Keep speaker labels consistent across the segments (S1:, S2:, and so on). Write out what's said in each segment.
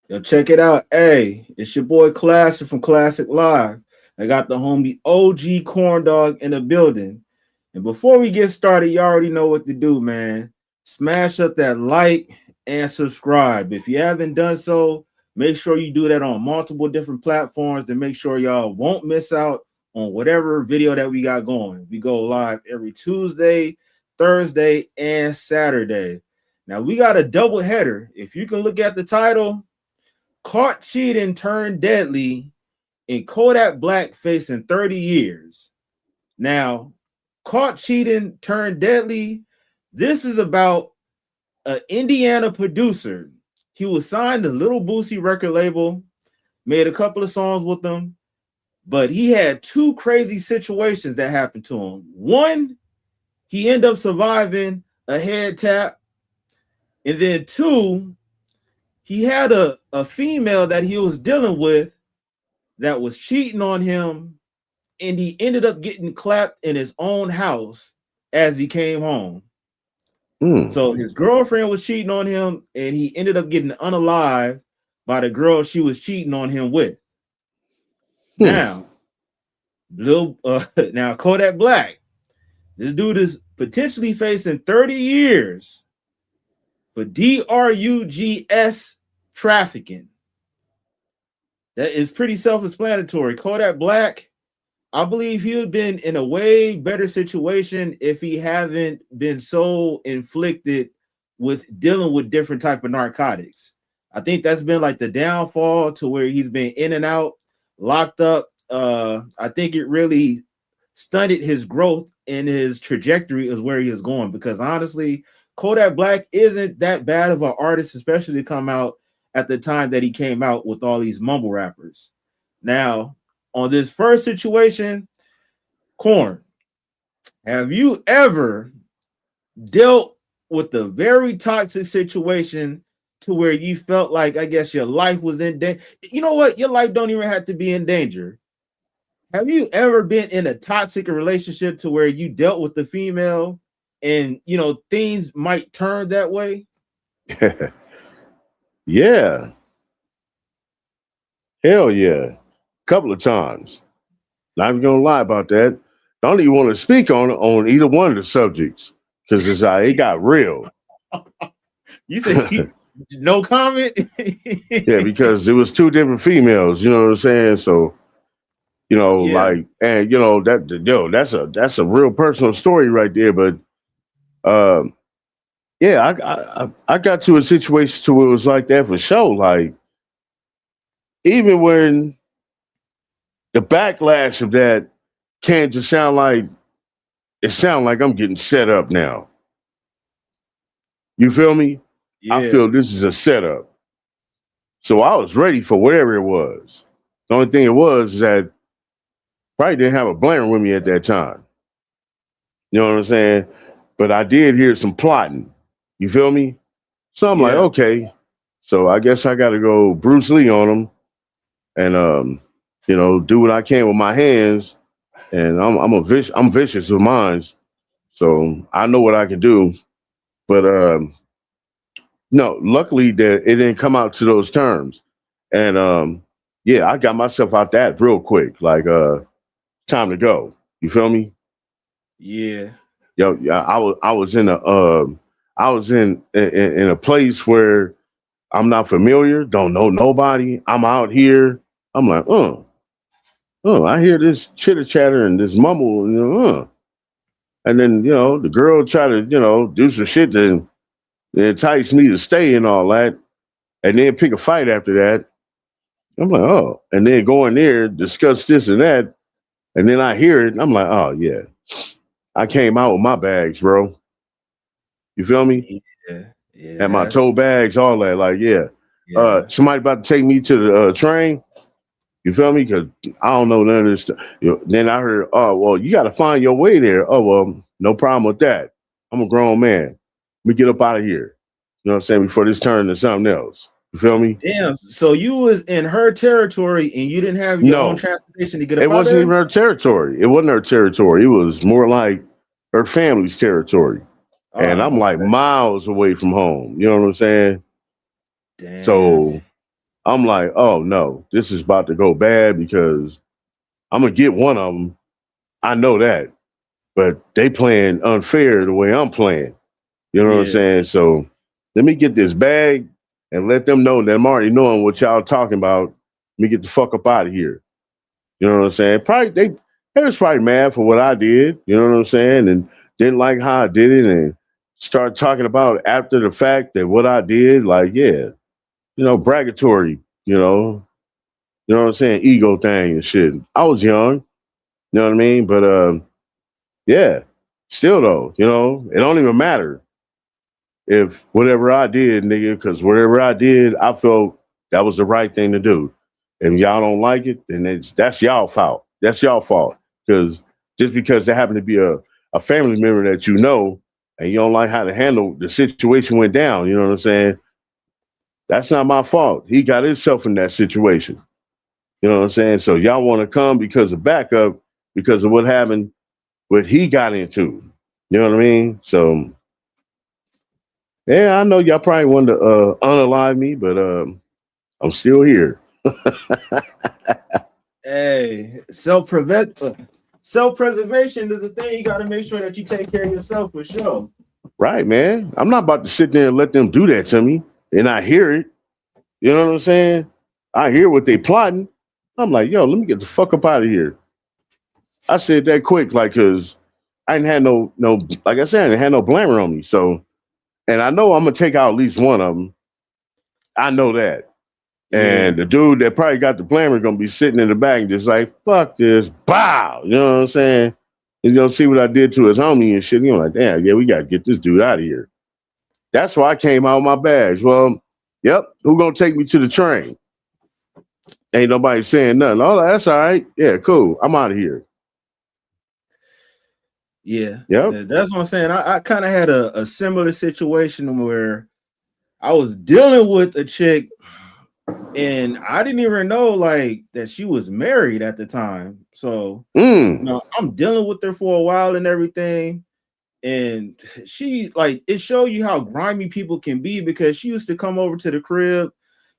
S1: Yo, check it out. Hey, it's your boy Klasic from Classic Live. I got the homie OG Corn Dog in the building. And before we get started, you already know what to do, man. Smash up that like and subscribe. If you haven't done so, make sure you do that on multiple different platforms to make sure y'all won't miss out on whatever video that we got going. We go live every Tuesday, Thursday, and Saturday. Now we got a double header. If you can look at the title, caught cheating turned deadly, and Kodak Black facing 30 years. Now, caught cheating turned deadly. This is about an Indiana producer. He was signed to Little Boosie record label, made a couple of songs with them, but he had two crazy situations that happened to him. One, he ended up surviving a head tap, and then two, he had a female that he was dealing with that was cheating on him, and he ended up getting clapped in his own house as he came home. So his girlfriend was cheating on him, and he ended up getting unalive by the girl she was cheating on him with. Now, now Kodak Black, this dude is potentially facing 30 years for drugs trafficking. That is pretty self-explanatory. Kodak Black, I believe he would have been in a way better situation if he haven't been so inflicted with dealing with different type of narcotics. I think that's been like the downfall to where he's been in and out, locked up. I think it really stunted his growth and his trajectory is where he is going, because honestly, Kodak Black isn't that bad of an artist, especially to come out at the time that he came out with all these mumble rappers. Now, on this first situation, Corn, have you ever dealt with a very toxic situation to where you felt like, I guess, your life was in danger? You know what? Your life don't even have to be in danger. Have you ever been in a toxic relationship to where you dealt with the female and, things might turn that way?
S2: Yeah, hell yeah. Couple of times. Not even gonna lie about that. I don't even want to speak on either one of the subjects because it got real.
S1: You said no comment?
S2: Yeah, because it was two different females. You know what I'm saying? So
S1: Yeah.
S2: like, and that's a real personal story right there. But um, yeah, I got to a situation to where it was like that for sure. Like even when the backlash of that can't just sound like I'm getting set up now. You feel me? I
S1: Yeah.
S2: feel this is a setup. So I was ready for whatever it was. The only thing it was is that probably didn't have a blanket with me at that time. You know what I'm saying? But I did hear some plotting. You feel me? So I'm like,
S1: Yeah.
S2: okay. So I guess I got to go Bruce Lee on him and do what I can with my hands. And I'm vicious with mine, so I know what I can do. But no, luckily that it didn't come out to those terms. And yeah, I got myself out that real quick. Like time to go. You feel me?
S1: Yeah.
S2: Yo, yeah, I was in a place where I'm not familiar, don't know nobody. I'm out here. I'm like, I hear this chitter chatter and this mumble, and then the girl try to do some shit to entice me to stay and all that, and then pick a fight after that. I'm like, oh, and then go in there, discuss this and that, and then I hear it, and I'm like, oh yeah, I came out with my bags, bro. You feel me?
S1: Yeah. Yeah.
S2: And my
S1: That's
S2: toe bags, all that. Like, yeah,
S1: yeah.
S2: somebody about to take me to the train. You feel me? Because I don't know none of this stuff. Then I heard, oh well, you got to find your way there. Oh well, no problem with that. I'm a grown man. Let me get up out of here. You know what I'm saying? Before this turn to something else. You feel me?
S1: Damn. So you was in her territory and you didn't have your own
S2: No,
S1: transportation to get
S2: it
S1: up out
S2: wasn't
S1: there?
S2: even her territory. It wasn't her territory. It was more like her family's territory. And I'm
S1: Oh,
S2: like
S1: okay.
S2: miles away from home. You know what I'm saying?
S1: Damn.
S2: So I'm like, oh no, this is about to go bad because I'm gonna get one of them. I know that, but they playing unfair the way I'm playing. You know what I'm
S1: Yeah,
S2: saying? So let me get this bag and let them know that I'm already knowing what y'all talking about. Let me get the fuck up out of here. You know what I'm saying? Probably they was probably mad for what I did. You know what I'm saying? And didn't like how I did it and start talking about after the fact that what I did, like, yeah, bragatory, you know what I'm saying, ego thing and shit. I was young, you know what I mean? But yeah, still though, it don't even matter if whatever I did, nigga, because whatever I did, I felt that was the right thing to do. And y'all don't like it, then that's y'all fault. That's y'all fault. Because just because there happened to be a family member that you know and you don't like how to handle the situation went down, you know what I'm saying? That's not my fault. He got himself in that situation. You know what I'm saying? So y'all want to come because of backup, because of what happened, what he got into. You know what I mean? So yeah, I know y'all probably wanted to unalive me, but I'm still here.
S1: hey, self preservation is the thing. You got to make sure that you take care of yourself for sure.
S2: Right, man. I'm not about to sit there and let them do that to me and I hear it. You know what I'm saying? I hear what they plotting. I'm like, yo, let me get the fuck up out of here. I said that quick, like, cause I didn't have no, like I said, I didn't have no blamer on me. So, and I know I'm gonna take out at least one of them. I know that.
S1: Yeah,
S2: And the dude that probably got the blamer gonna be sitting in the back and just like, fuck this, bow. You know what I'm saying? He's gonna see what I did to his homie and shit. You're like, damn, yeah, we gotta get this dude out of here. That's why I came out with my bags. Well, yep, who gonna take me to the train? Ain't nobody saying nothing. Oh, that's all right. Yeah, cool. I'm out of here.
S1: yeah.
S2: Yep.
S1: That's what I'm saying. I kind of had a similar situation where I was dealing with a chick and I didn't even know like that she was married at the time. So,
S2: Mm.
S1: I'm dealing with her for a while and everything. And she like it showed you how grimy people can be because she used to come over to the crib.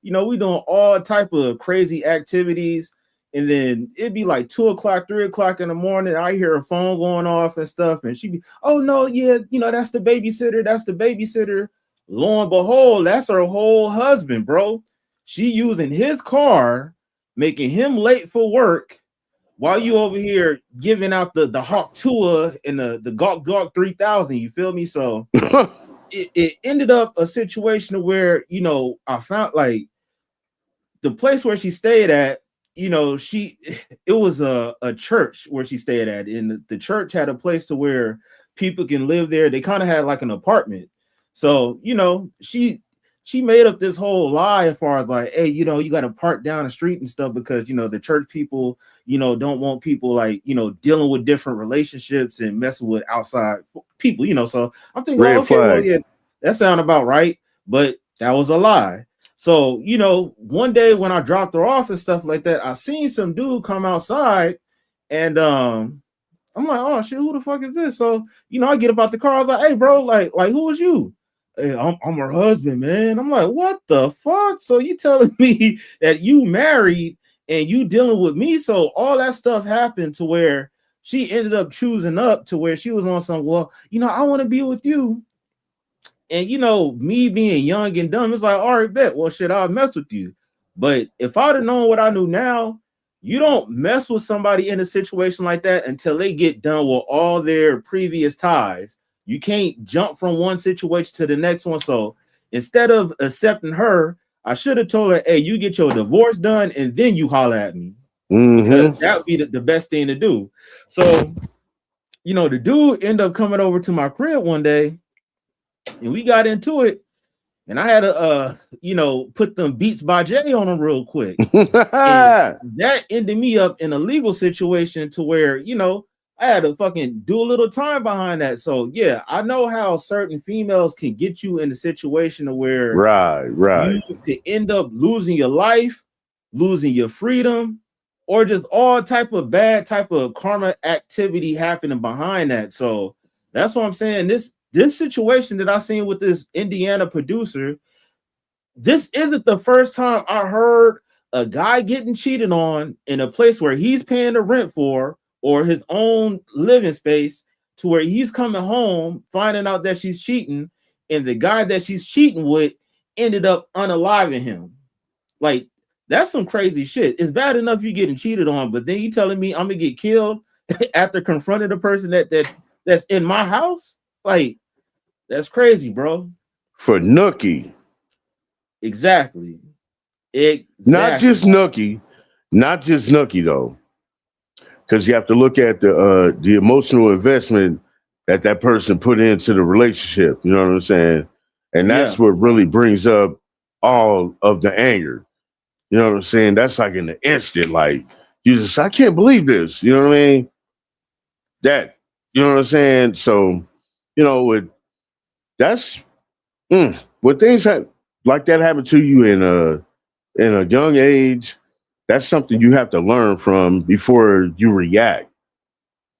S1: We doing all type of crazy activities. And then it'd be like 2 o'clock, 3 o'clock in the morning. I hear her phone going off and stuff. And she'd be, oh no, yeah, that's the babysitter. That's the babysitter. Lo and behold, that's her whole husband, bro. She using his car, making him late for work while you over here giving out the Hawk Tour and the Gawk 3000. You feel me? So it ended up a situation where I found like the place where she stayed at. She it was a church where she stayed at, and the church had a place to where people can live there. They kind of had like an apartment. So she made up this whole lie as far as like, hey, you got to park down the street and stuff because the church people don't want people like dealing with different relationships and messing with outside people. So I'm thinking like,
S2: Red
S1: okay, well,
S2: flag.
S1: yeah, that sounds about right, but that was a lie. So, one day when I dropped her off and stuff like that, I seen some dude come outside and I'm like, oh shit, who the fuck is this? So, I get about the car. I was like, hey, bro, like who is you? Hey, I'm her husband, man. I'm like, what the fuck? So you telling me that you married and you dealing with me? So all that stuff happened to where she ended up choosing up to where she was on some, well, I want to be with you. And me being young and dumb, it's like, all right, bet. Well, shit, I'll mess with you. But if I'd have known what I knew now, you don't mess with somebody in a situation like that until they get done with all their previous ties. You can't jump from one situation to the next one. So instead of accepting her, I should have told her, hey, you get your divorce done and then you holler at me because
S2: Mm-hmm.
S1: that would be the best thing to do. So, the dude ended up coming over to my crib one day and we got into it. And I had to put them Beats by Jay on them real quick. And that ended me up in a legal situation to where, I had to fucking do a little time behind that. So yeah, I know how certain females can get you in a situation where
S2: right,
S1: you
S2: right.
S1: could end up losing your life, losing your freedom, or just all type of bad type of karma activity happening behind that. So that's what I'm saying. This situation that I seen with this Indiana producer this isn't the first time I heard a guy getting cheated on in a place where he's paying the rent for or his own living space, to where he's coming home finding out that she's cheating, and the guy that she's cheating with ended up unaliving him. Like, that's some crazy shit. It's bad enough you getting cheated on, but then you telling me I'm gonna get killed after confronting the person that's in my house? Like, that's crazy, bro.
S2: For Nookie.
S1: Exactly.
S2: Not
S1: Exactly.
S2: just Nookie, not just Nookie though, because you have to look at the emotional investment that that person put into the relationship. You know what I'm saying? And
S1: Yeah.
S2: that's what really brings up all of the anger. You know what I'm saying? That's like in the instant, like you just, I can't believe this. You know what I mean? That, you know what I'm saying? So, you know, that's when like that happen to you in a young age, that's something you have to learn from before you react.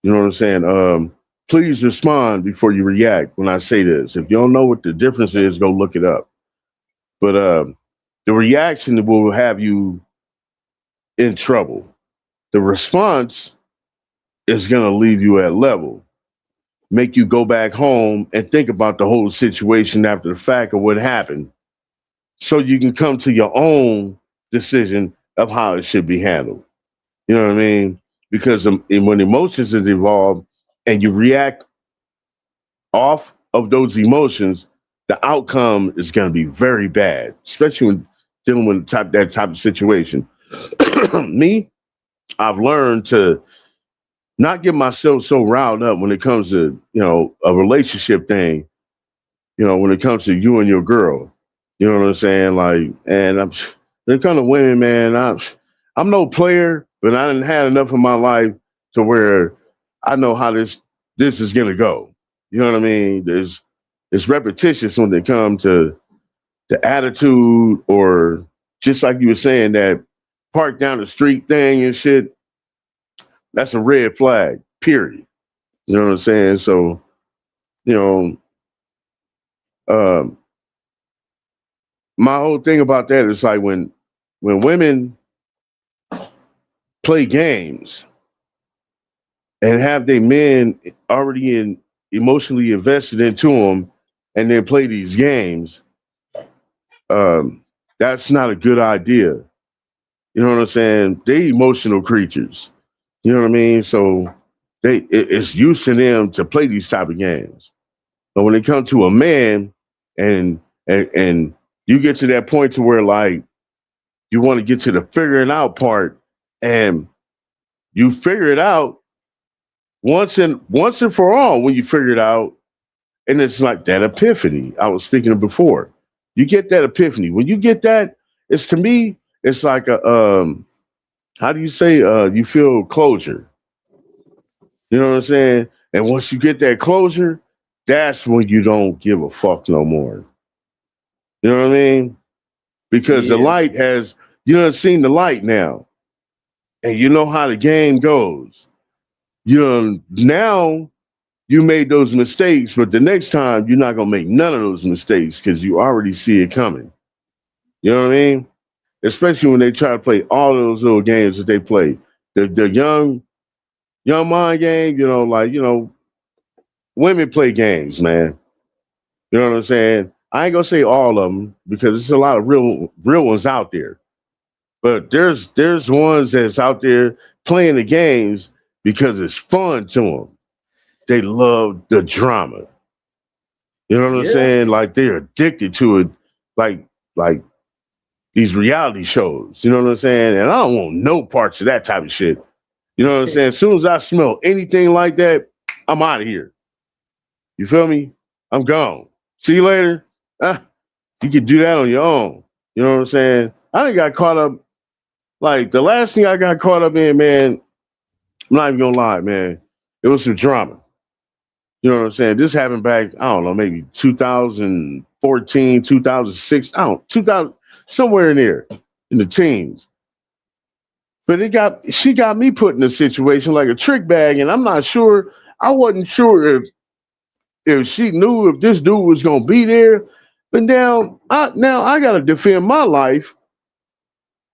S2: You know what I'm saying? Please respond before you react when I say this. If you don't know what the difference is, go look it up. But the reaction will have you in trouble. The response is going to leave you at level, make you go back home and think about the whole situation after the fact of what happened, so you can come to your own decision of how it should be handled. You know what I mean? Because when emotions is involved and you react off of those emotions, the outcome is going to be very bad, especially when dealing with that type of situation. Me, I've learned to not get myself so riled up when it comes to, you know, a relationship thing. You know, when it comes to you and your girl, you know what I'm saying? Like, and when it comes to women, man, I'm no player, but I didn't had enough of my life to where I know how this is gonna go. You know what I mean? It's repetitious when they come to the attitude, or just like you were saying, that park down the street thing and shit. That's a red flag. Period. You know what I'm saying? So, you know, um, my whole thing about that is like when women play games and have their men already emotionally invested into them, and then play these games, um, that's not a good idea. You know what I'm saying? They emotional creatures. You know what I mean? So it's used to them to play these type of games. But when it comes to a man, and and you get to that point to where like you want to get to the figuring out part, and you figure it out once and for all. When you figure it out, and it's like that epiphany I was speaking of before. You get that epiphany. When you get that, it's, to me, it's like a how do you say, you feel closure. You know what I'm saying? And once you get that closure, that's when you don't give a fuck no more. You know what I mean? Because the
S1: Yeah.
S2: light has, you done seen the light now, and you know how the game goes. You know, now you made those mistakes, but the next time you're not gonna make none of those mistakes because you already see it coming. You know what I mean? Especially when they try to play all those little games that they play. The young mind game, you know, like, you know, women play games, man. You know what I'm saying? I ain't gonna say all of them because there's a lot of real ones out there. But there's ones that's out there playing the games because it's fun to them. They love the drama. You know what I'm
S1: Yeah.
S2: saying? Like they're addicted to it, like like these reality shows. You know what I'm saying? And I don't want no parts of that type of shit. You know what I'm saying? As soon as I smell anything like that, I'm out of here. You feel me? I'm gone. See you later. Ah, you can do that on your own. You know what I'm saying? I done got caught up. Like the last thing I got caught up in, man, I'm not even gonna lie, man. It was some drama. You know what I'm saying? This happened back, I don't know, maybe 2014, 2006, I don't, 2000, somewhere in there, in the teens. But she got me put in a situation like a trick bag, and I'm not sure. I wasn't sure if she knew if this dude was gonna be there. But now I gotta defend my life,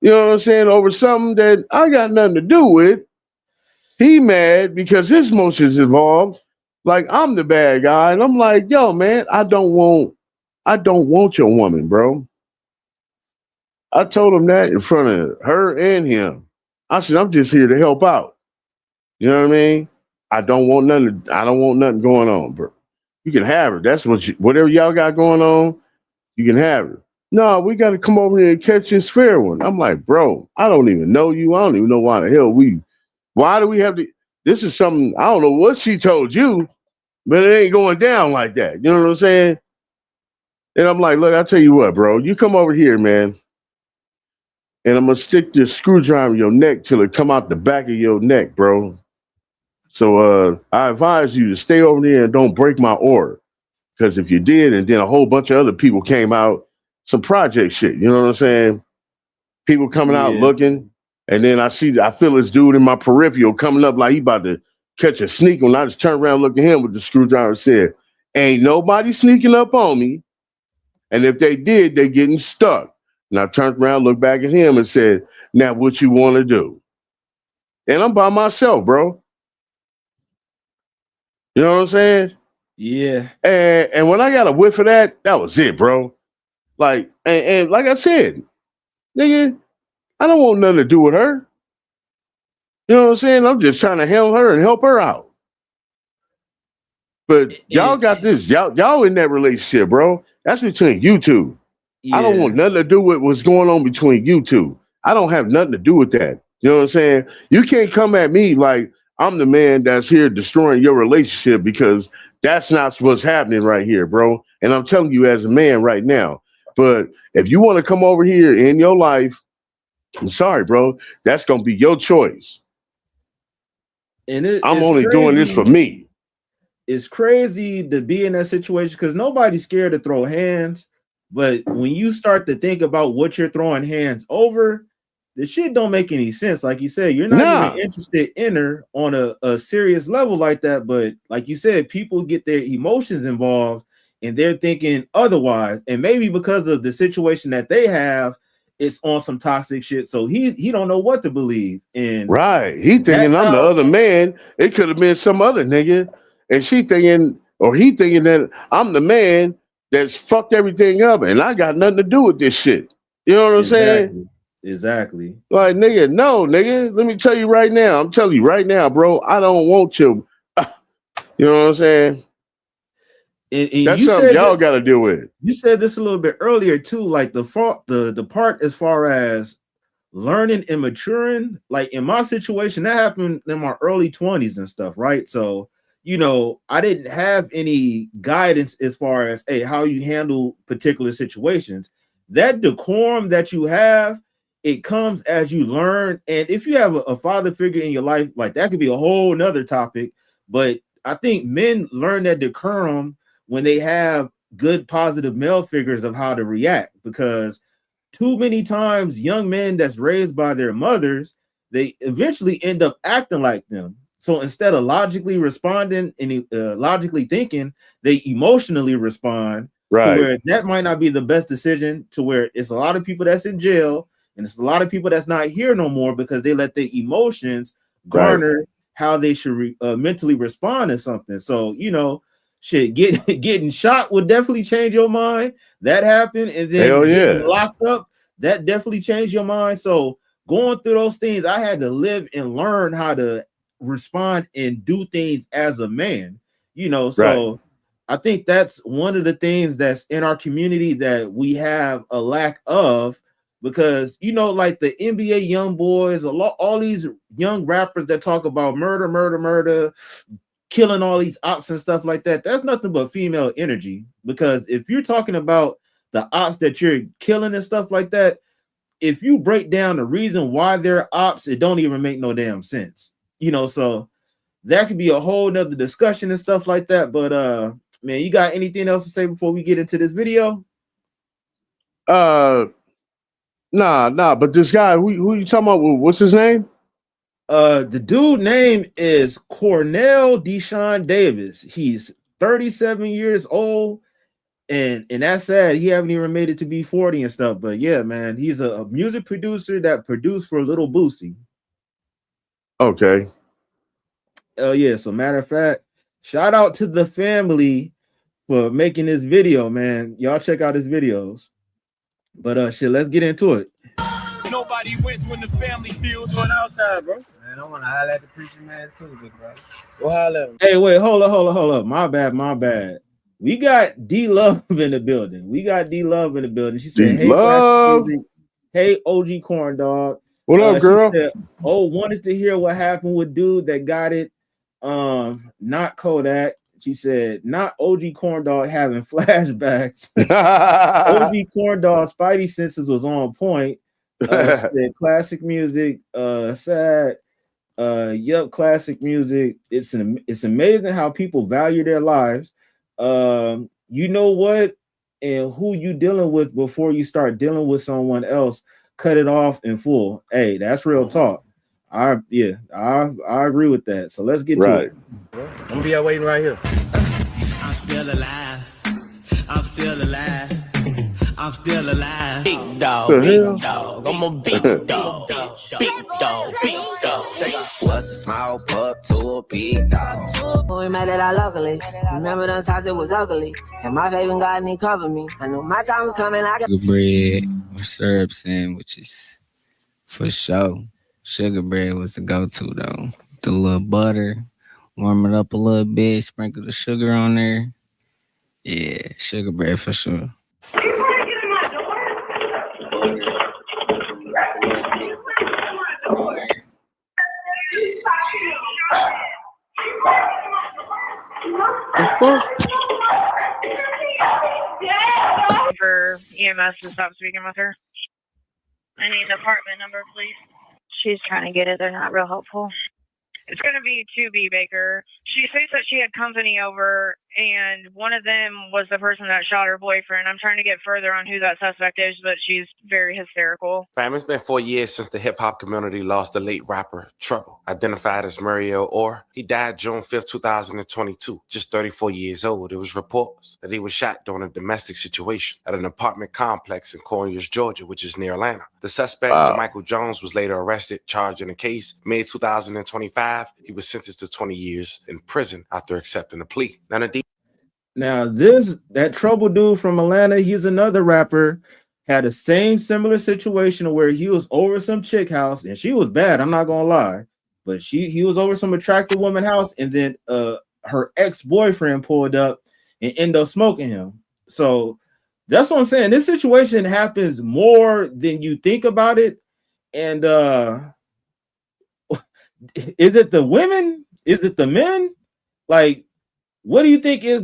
S2: you know what I'm saying, over something that I got nothing to do with. He mad because his emotions involved. Like I'm the bad guy. And I'm like, yo, man, I don't want your woman, bro. I told him that in front of her and him. I said, I'm just here to help out. You know what I mean? I don't want nothing going on, bro. You can have her. That's whatever y'all got going on, you can have her. No, we got to come over here and catch this fair one. I'm like, bro, I don't even know you. I don't even know why the hell why do we have to? This is something, I don't know what she told you, but it ain't going down like that. You know what I'm saying? And I'm like, look, I'll tell you what, bro. You come over here, man, and I'm going to stick this screwdriver in your neck till it come out the back of your neck, bro. So I advise you to stay over there and don't break my order. Because if you did, and then a whole bunch of other people came out, some project shit, you know what I'm saying? People coming out
S1: Yeah.
S2: looking, and then I feel this dude in my peripheral coming up like he about to catch a sneak. When I just turned around, looked at him with the screwdriver and said, ain't nobody sneaking up on me. And if they did, they getting stuck. And I turned around, looked back at him and said, now what you want to do? And I'm by myself, bro. You know what I'm saying?
S1: Yeah.
S2: And when I got a whiff of that, that was it, bro. Like, and like I said, nigga, I don't want nothing to do with her. You know what I'm saying? I'm just trying to help her and help her out. But y'all
S1: And
S2: got this. Y'all in that relationship, bro. That's between you two. I don't
S1: yeah.
S2: want nothing to do with what's going on between you two. I don't have nothing to do with that. You know what I'm saying? You can't come at me like I'm the man that's here destroying your relationship because that's not what's happening right here, bro. And I'm telling you as a man right now. But if you want to come over here in your life, I'm sorry, bro. That's gonna be your choice.
S1: And
S2: I'm
S1: it's
S2: only doing this for
S1: crazy.
S2: me.
S1: It's crazy to be in that situation because nobody's scared to throw hands. But when you start to think about what you're throwing hands over, the shit don't make any sense. Like you said, you're not even
S2: Nah,
S1: interested in her on a serious level like that. But like you said, people get their emotions involved and they're thinking otherwise. And maybe because of the situation that they have, it's on some toxic shit. So he don't know what to believe. And
S2: right. He
S1: that's
S2: thinking I'm the
S1: how
S2: other man. It could have been some other nigga. And she thinking, or he thinking that I'm the man that's fucked everything up and I got nothing to do with this shit. You know what I'm saying?
S1: exactly. Exactly.
S2: Like, nigga, no, nigga. Let me tell you right now. I'm telling you right now, bro. I don't want you. You know what I'm saying?
S1: And
S2: That's
S1: you
S2: something
S1: said
S2: y'all
S1: this
S2: got to deal with.
S1: you said this a little bit earlier too, like the part as far as learning and maturing. Like in my situation, that happened in my early 20s and stuff, right? So I didn't have any guidance as far as how you handle particular situations. That decorum that you have, it comes as you learn. And if you have a father figure in your life, like that could be a whole nother topic. But I think men learn that decorum when they have good positive male figures of how to react, because too many times young men that's raised by their mothers, they eventually end up acting like them. So instead of logically responding and logically thinking, they emotionally respond to
S2: Right,
S1: where that might not be the best decision, to where it's a lot of people that's in jail and it's a lot of people that's not here no more because they let their emotions
S2: right.
S1: garner how they should mentally respond to something. So shit, getting shot would definitely change your mind. That happened, and
S2: Hell
S1: then getting
S2: yeah.
S1: locked up, that definitely changed your mind. So going through those things, I had to live and learn how to respond and do things as a man.
S2: Right.
S1: So I think that's one of the things that's in our community that we have a lack of, because like the NBA young boys, all these young rappers that talk about murder, murder, murder, killing all these ops and stuff like that. That's nothing but female energy. Because if you're talking about the ops that you're killing and stuff like that, if you break down the reason why they're ops, it don't even make no damn sense. So that could be a whole nother discussion and stuff like that. But man, you got anything else to say before we get into this video?
S2: Uh, nah. But this guy, who you talking about? What's his name?
S1: The dude name is Cornell Deshaun Davis. He's 37 years old. and that's sad. He haven't even made it to be 40 and stuff. But yeah, man, he's a music producer that produced for Little Boosie.
S2: Okay.
S1: Oh yeah. So matter of fact, shout out to the family for making this video, man. Y'all check out his videos. But shit, let's get into it.
S3: Nobody wins when the family feels on outside, bro.
S4: Man, I want to highlight the preacher man too, big bro. Go holler at him.
S1: Hey, wait, hold up. My bad. We got D Love in the building. She said, "Hey,
S2: D-Love.
S1: Classic Music. Hey, OG Corn Dog.
S2: What up, girl?
S1: She said, oh, wanted to hear what happened with dude that got it. Not Kodak. She said, not OG Corn Dog having flashbacks. OG Corn Dog Spidey senses was on point. Said Classic Music, sad. Yup, Classic Music. It's amazing how people value their lives. You know what, and who you dealing with before you start dealing with someone else. Cut it off in full. Hey, that's real talk. I agree with that. So let's get to it.
S4: I'm gonna be out waiting right here.
S3: I'm still alive. I'm still alive. I'm still alive.
S5: Big dog, big dog. I'm a big dog. Big dog, big dog. What's a small pup to a big dog?
S6: We made it out locally. Remember those times it was ugly. And my favorite God and he covered me. I knew my time was coming. I
S7: Sugar bread or syrup sandwiches for sure. Sugar bread was the go-to though. The little butter, warm it up a little bit, sprinkle the sugar on there. Yeah, sugar bread for sure.
S8: For EMS to stop speaking with her. I need the apartment number, please. She's trying to get it. They're not real helpful. It's going to be 2B Baker. She says that she had company over, and one of them was the person that shot her boyfriend. I'm trying to get further on who that suspect is, but she's very hysterical.
S9: Fam, it's been 4 years since the hip-hop community lost the late rapper Trouble, identified as Muriel Orr. He died June 5th, 2022, just 34 years old. It was reports that he was shot during a domestic situation at an apartment complex in Conyers, Georgia, which is near Atlanta. The suspect, Michael Jones, was later arrested, charged in the case. May 2025, he was sentenced to 20 years in prison after accepting a plea.
S1: Now, that Trouble dude from Atlanta, he's another rapper, had the same similar situation where he was over some chick house, and she was bad, I'm not gonna lie. But he was over some attractive woman house, and then her ex-boyfriend pulled up and ended up smoking him. So that's what I'm saying. This situation happens more than you think about it. And is it the women? Is it the men? Like, what do you think is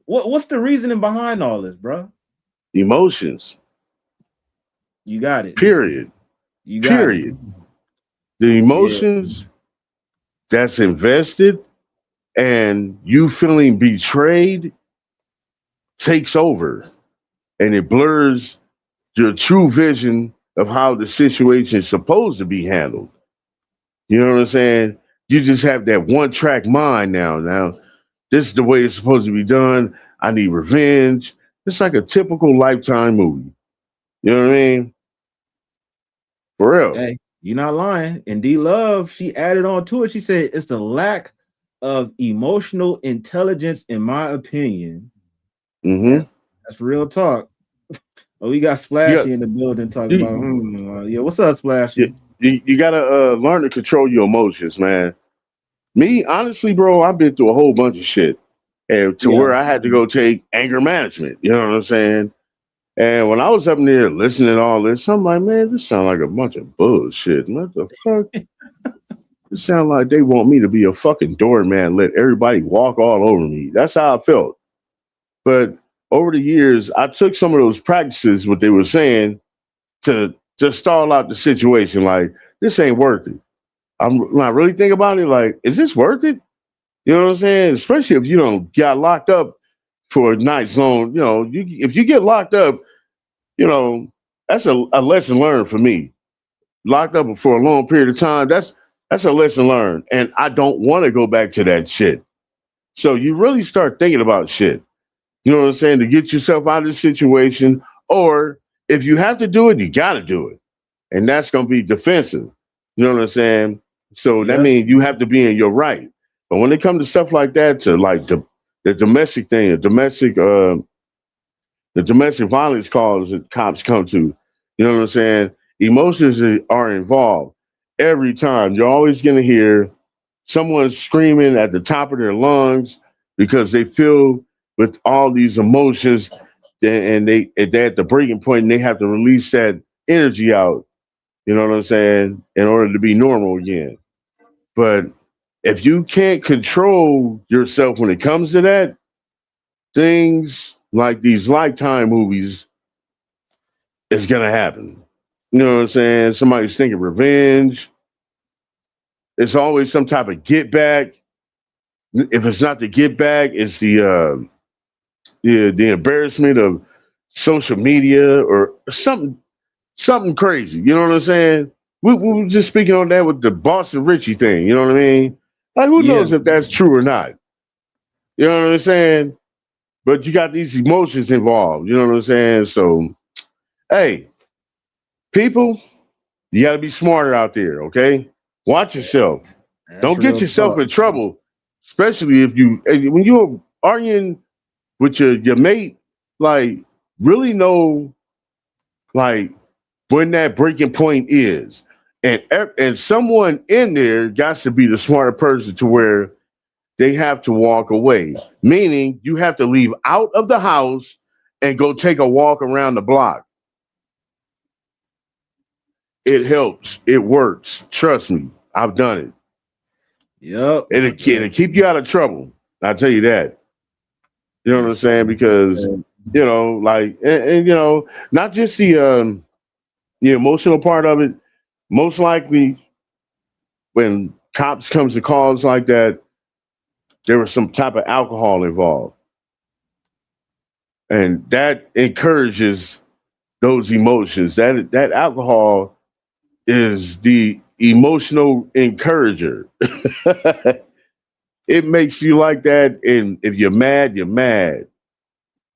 S1: what's the reasoning behind all this, bro?
S2: Emotions.
S1: You got it.
S2: Period.
S1: You got
S2: Period.
S1: it.
S2: The emotions that's invested and you feeling betrayed takes over, and it blurs your true vision of how the situation is supposed to be handled. You know what I'm saying? You just have that one-track mind now. Now, this is the way it's supposed to be done. I need revenge. It's like a typical Lifetime movie. You know what I mean? For real.
S1: Hey, you're not lying. And D Love, she added on to it. She said it's the lack of emotional intelligence, in my opinion.
S2: Mm-hmm.
S1: That's real talk. Oh, we got Splashy in the building talking about. What's up, Splashy?
S2: You gotta learn to control your emotions, man. Me, honestly, bro, I've been through a whole bunch of shit, and where I had to go take anger management. You know what I'm saying? And when I was up there listening to all this, I'm like, man, this sounds like a bunch of bullshit. What the fuck? It sounds like they want me to be a fucking doorman, let everybody walk all over me. That's how I felt. But over the years, I took some of those practices, what they were saying, to stall out the situation. Like, this ain't worth it. When I really think about it, like, is this worth it? You know what I'm saying? Especially if you don't got locked up for a night long. You know, if you get locked up, you know, that's a lesson learned for me. Locked up for a long period of time, that's a lesson learned. And I don't want to go back to that shit. So you really start thinking about shit. You know what I'm saying? To get yourself out of the situation. Or if you have to do it, you got to do it. And that's going to be defensive. You know what I'm saying? So that
S1: Yeah.
S2: means you have to be in your right. But when it comes to stuff like that, to like the domestic thing, the domestic violence calls that cops come to, you know what I'm saying? Emotions are involved every time. You're always going to hear someone screaming at the top of their lungs because they feel with all these emotions and they're at the breaking point and they have to release that energy out, you know what I'm saying, in order to be normal again. But if you can't control yourself when it comes to that, things like these Lifetime movies is gonna happen. You know what I'm saying? Somebody's thinking revenge. It's always some type of get back. If it's not the get back, it's the embarrassment of social media or something crazy. You know what I'm saying? We were just speaking on that with the Boston Richie thing. You know what I mean? Like, who
S1: Yeah.
S2: knows if that's true or not? You know what I'm saying? But you got these emotions involved. You know what I'm saying? So, hey, people, you got to be smarter out there. Okay, watch yourself.
S1: That's
S2: Don't get
S1: real
S2: yourself
S1: talk.
S2: in trouble, especially if when you're arguing with your mate. Like, really know like when that breaking point is, and someone in there got to be the smarter person to where they have to walk away. Meaning, you have to leave out of the house and go take a walk around the block. It helps. It works. Trust me. I've done it.
S1: Yep.
S2: It'll keep you out of trouble. I'll tell you that. You know what I'm
S1: That's
S2: saying? Because like, and not just the emotional part of it. Most likely, when cops comes to calls like that, there was some type of alcohol involved, and that encourages those emotions. That alcohol is the emotional encourager. It makes you like that, and if you're mad, you're mad.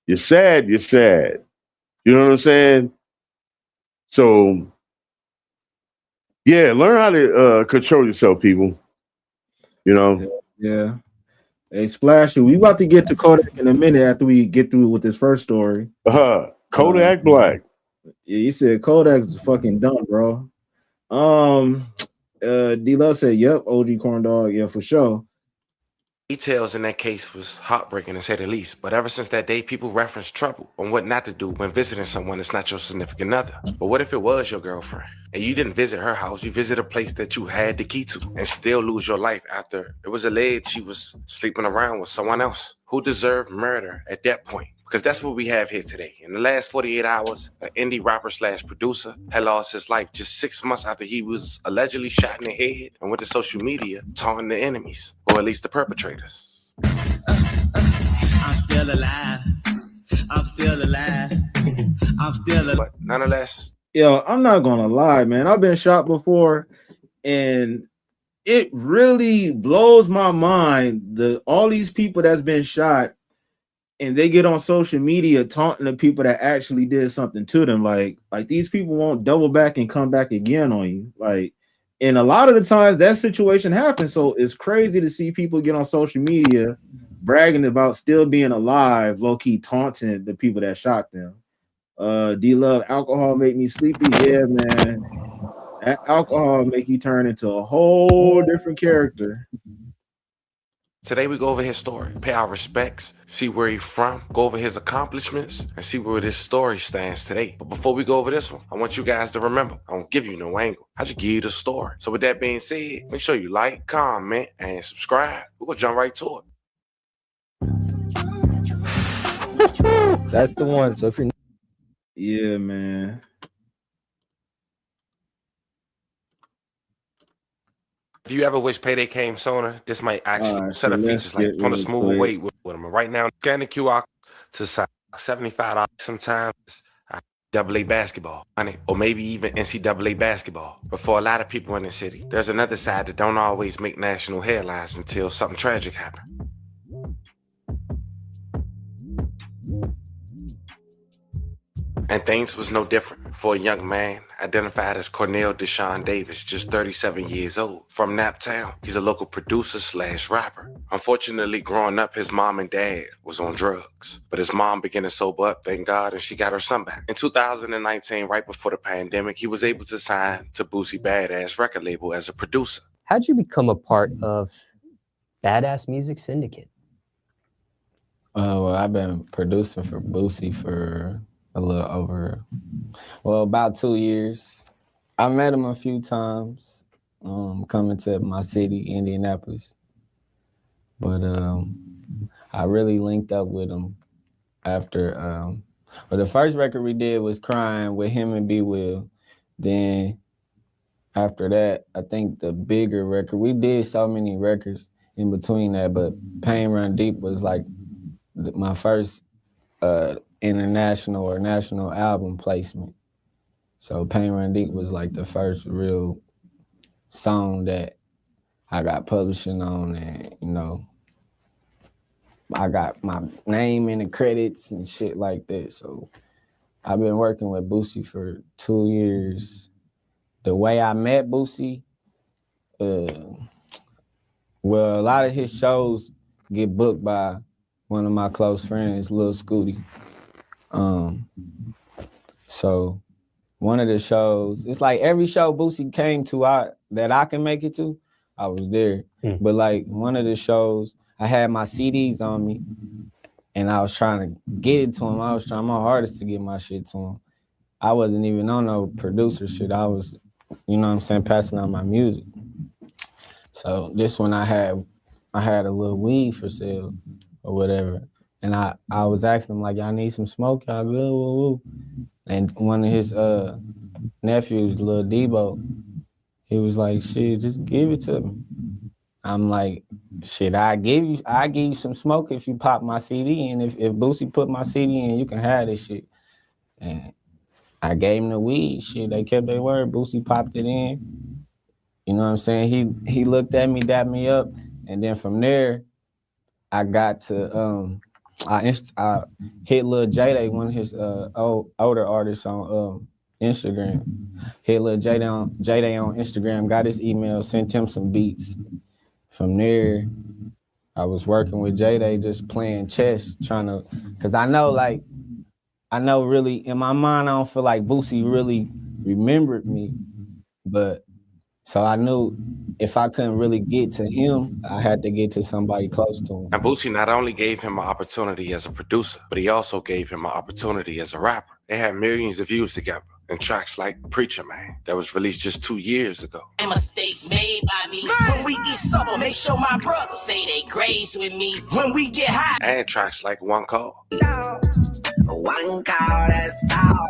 S2: You're sad, you're sad. You know what I'm saying? So yeah, learn how to control yourself, people. You know.
S1: Yeah. Hey, Splashy, we about to get to Kodak in a minute after we get through with this first story.
S2: Kodak Black.
S1: Yeah, you said Kodak's fucking done, bro. Um, D Love said, "Yep, OG corn dog, yeah, for sure."
S9: Details in that case was heartbreaking to say the least, but ever since that day, people reference trouble on what not to do when visiting someone that's not your significant other. But what if it was your girlfriend and you didn't visit her house, you visited a place that you had the key to and still lose your life after it was alleged she was sleeping around with someone else? Who deserved murder at that point? Because that's what we have here today. In the last 48 hours, an indie rapper / producer had lost his life just 6 months after he was allegedly shot in the head and went to social media taunting the enemies, or at least the perpetrators.
S3: I'm still alive. I'm still alive. I'm still alive.
S9: But nonetheless,
S1: Yo, I'm not gonna lie, man. I've been shot before, and it really blows my mind. All these people that's been shot, and they get on social media taunting the people that actually did something to them. Like these people won't double back and come back again on you. Like, and a lot of the times that situation happens. So it's crazy to see people get on social media bragging about still being alive, low key taunting the people that shot them. D Love, alcohol make me sleepy. Yeah, man. That alcohol make you turn into a whole different character.
S9: today we go over his story, pay our respects, see where he's from, go over his accomplishments, and see where this story stands today. But before we go over this one, I want you guys to remember, I don't give you no angle. I just give you the story. So with that being said, make sure you like, comment, and subscribe. We're gonna jump right to it.
S10: That's the one. So if you're
S1: Yeah, man.
S9: If you ever wish payday came sooner, this might actually
S1: Alright,
S9: set
S1: so
S9: of
S1: let's
S9: features like
S1: get
S9: on a
S1: really
S9: smoother
S1: quick.
S9: way with them. Right now, scan the QR to sign $75. Sometimes AA basketball, honey, or maybe even NCAA basketball. But for a lot of people in the city, there's another side that don't always make national headlines until something tragic happens. And things was no different for a young man identified as Cornell Deshaun Davis, just 37 years old. From Naptown, he's a local producer / rapper. Unfortunately, growing up, his mom and dad was on drugs. But his mom began to sober up, thank God, and she got her son back. In 2019, right before the pandemic, he was able to sign to Boosie Badass record label as a producer.
S10: How'd you become a part of Badass Music Syndicate?
S7: Well, I've been producing for Boosie for a little over, about 2 years. I met him a few times, coming to my city, Indianapolis. But I really linked up with him after, the first record we did was Crying with him and B Will. Then after that, I think the bigger record, we did so many records in between that, but Pain Run Deep was like my first international or national album placement. So Pain Run Deep was like the first real song that I got publishing on, and you know, I got my name in the credits and shit like that. So I've been working with Boosie for 2 years. The way I met Boosie, well, a lot of his shows get booked by one of my close friends, Lil Scooty. So one of the shows, it's like every show Boosie came to that I can make it to, I was there. But like one of the shows, I had my CDs on me and I was trying to get it to him. I was trying my hardest to get my shit to him. I wasn't even on no producer shit. I was, you know what I'm saying, passing on my music. So this one I had a little weed for sale or whatever. And I was asking him, like, y'all need some smoke? Y'all good? Woo, woo. And one of his nephews, Lil Debo, he was like, shit, just give it to me. I'm like, shit, I give you some smoke if you pop my CD. And if Boosie put my CD in, you can have this shit. And I gave him the weed. Shit, they kept their word. Boosie popped it in. You know what I'm saying? He looked at me, dapped me up. And then from there, I got to, I hit Lil J-Day, one of his older artists on Instagram. Hit Lil J-Day on Instagram, got his email, sent him some beats. From there, I was working with J-Day, just playing chess, trying to, because I know really, in my mind, I don't feel like Boosie really remembered me, but so I knew if I couldn't really get to him, I had to get to somebody close to him.
S9: And Boosie not only gave him an opportunity as a producer, but he also gave him an opportunity as a rapper. They had millions of views together in tracks like Preacher Man that was released just 2 years ago.
S5: And mistakes made by me. When we eat supper, make sure my brothers say they grace with me. When we get high.
S9: And tracks like One Call.
S5: One call, that's all.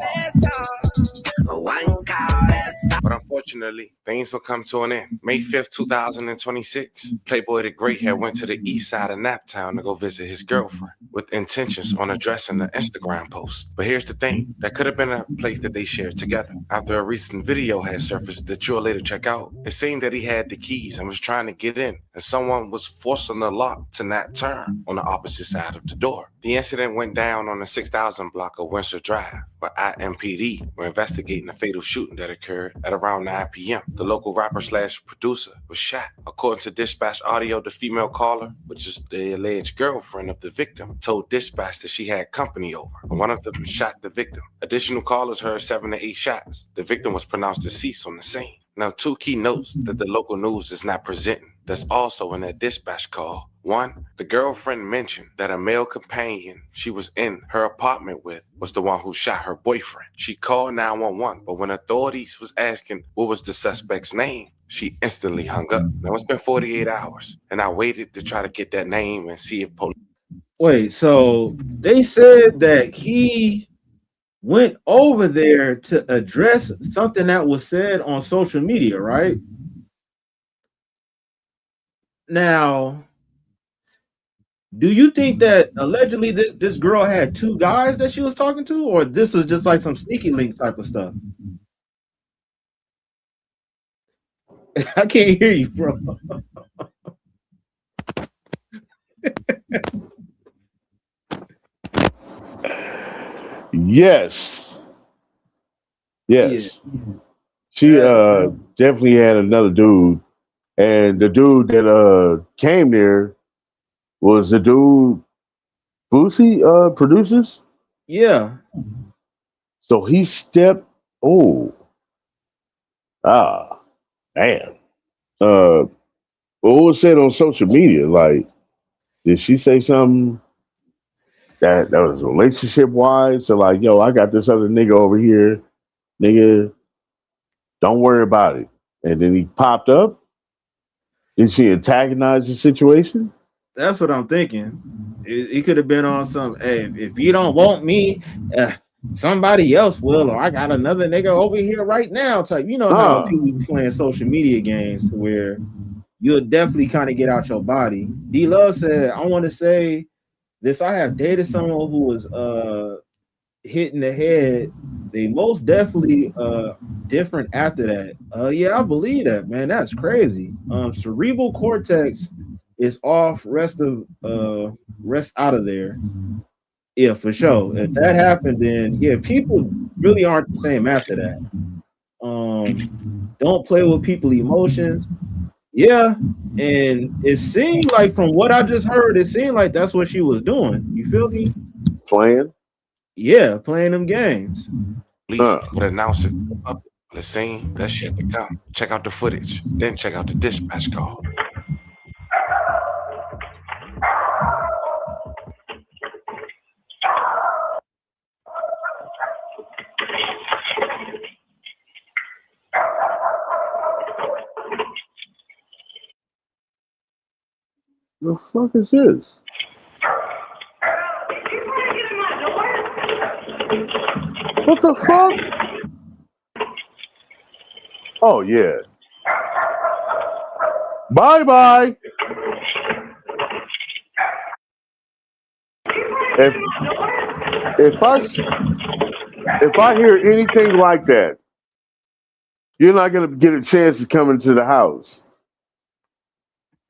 S5: One call, that's all.
S9: But unfortunately, things will come to an end. May 5th, 2026, Playboy the Great had went to the east side of Naptown to go visit his girlfriend with intentions on addressing the Instagram post. But here's the thing, that could have been a place that they shared together. After a recent video had surfaced that you'll later check out, it seemed that he had the keys and was trying to get in, and someone was forcing the lock to not turn on the opposite side of the door. The incident went down on the 6,000 block of Windsor Drive, where IMPD were investigating a fatal shooting that occurred at around 9 p.m. The local rapper / producer was shot. According to dispatch audio, the female caller, which is the alleged girlfriend of the victim, told dispatch that she had company over, and one of them shot the victim. Additional callers heard 7 to 8 shots. The victim was pronounced deceased on the scene. Now, 2 key notes that the local news is not presenting that's also in that dispatch call. 1, the girlfriend mentioned that a male companion she was in her apartment with was the one who shot her boyfriend. She called 911, but when authorities was asking what was the suspect's name, she instantly hung up. Now, it's been 48 hours, and I waited to try to get that name and see if police...
S1: Wait, so they said that he went over there to address something that was said on social media, right? Now, do you think that allegedly this girl had 2 guys that she was talking to, or this was just like some sneaky link type of stuff? I can't hear you, bro.
S2: Yes, Yes. She definitely had another dude. And the dude that came there was the dude Boosie produces.
S1: Yeah.
S2: So he stepped. Oh, damn. What was said on social media? Like, did she say something that was relationship wise? So like, yo, I got this other nigga over here, nigga. Don't worry about it. And then he popped up. Did she antagonize the situation?
S1: That's what I'm thinking. It could have been on some, hey, if you don't want me, somebody else will, or I got another nigga over here right now type. You know how people be playing social media games to where you'll definitely kind of get out your body. D Love said, I want to say this. I have dated someone who was hit in the head. They most definitely different after that. Yeah, I believe that, man. That's crazy. Cerebral cortex is off, rest out of there. Yeah, for sure. If that happened, then yeah, people really aren't the same after that. Don't play with people's emotions. Yeah, and it seemed like from what I just heard, it seemed like that's what she was doing. You feel me?
S2: Playing?
S1: Yeah, playing them games.
S9: Police would announce it up the scene. That shit to come. Check out the footage, then check out the dispatch call.
S2: The fuck is this? What the fuck? Oh yeah. Bye bye. If I hear anything like that, you're not gonna get a chance to come into the house.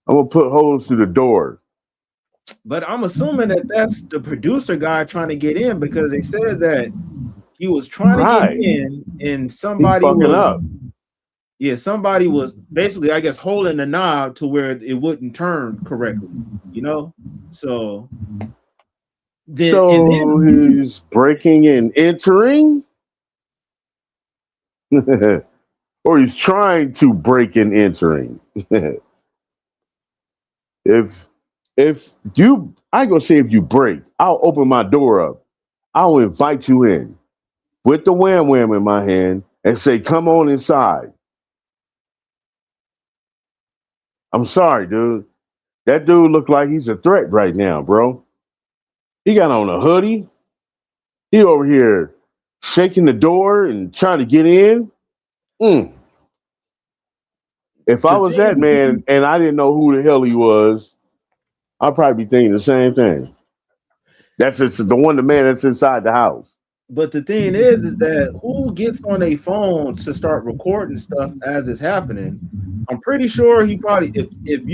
S2: I'm gonna put holes through the door.
S1: But I'm assuming that that's the producer guy trying to get in because they said that he was trying to get in and somebody somebody was basically, I guess, holding the knob to where it wouldn't turn correctly, you know? So then
S2: he's breaking and entering? Or he's trying to break and entering. If you, I ain't gonna say if you break, I'll open my door up. I'll invite you in with the wham wham in my hand and say, come on inside. I'm sorry, dude. That dude look like he's a threat right now, bro. He got on a hoodie. He over here shaking the door and trying to get in. If I was that man and I didn't know who the hell he was, I'd probably be thinking the same thing. That's just the man that's inside the house.
S1: But the thing is that who gets on a phone to start recording stuff as it's happening? I'm pretty sure he probably, if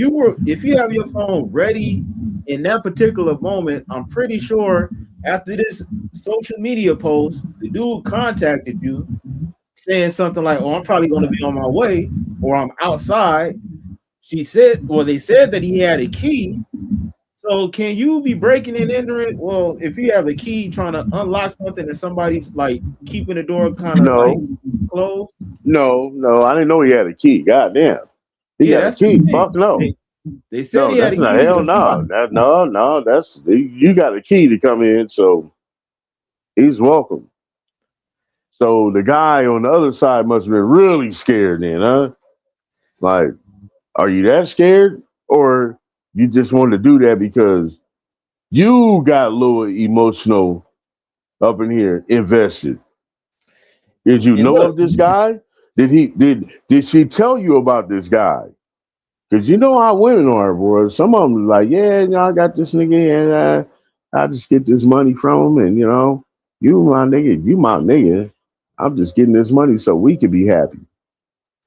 S1: you have your phone ready in that particular moment, I'm pretty sure after this social media post, the dude contacted you saying something like, "Oh, I'm probably going to be on my way," or "I'm outside." They said that he had a key. So can you be breaking and entering? Well, if you have a key trying to unlock something and somebody's like keeping the door kind of like closed.
S2: No, I didn't know he had a key. Goddamn. He got a key. Fuck no.
S1: They said he had a key.
S2: Hell no. No, that's you got a key to come in, so he's welcome. So the guy on the other side must have been really scared then, huh? Like, are you that scared? Or you just wanted to do that because you got a little emotional up in here, invested? Did you know of this guy? Did she tell you about this guy? Because you know how women are, bro. Some of them like, yeah, I got this nigga, and I just get this money from him, and you my nigga. I'm just getting this money so we could be happy.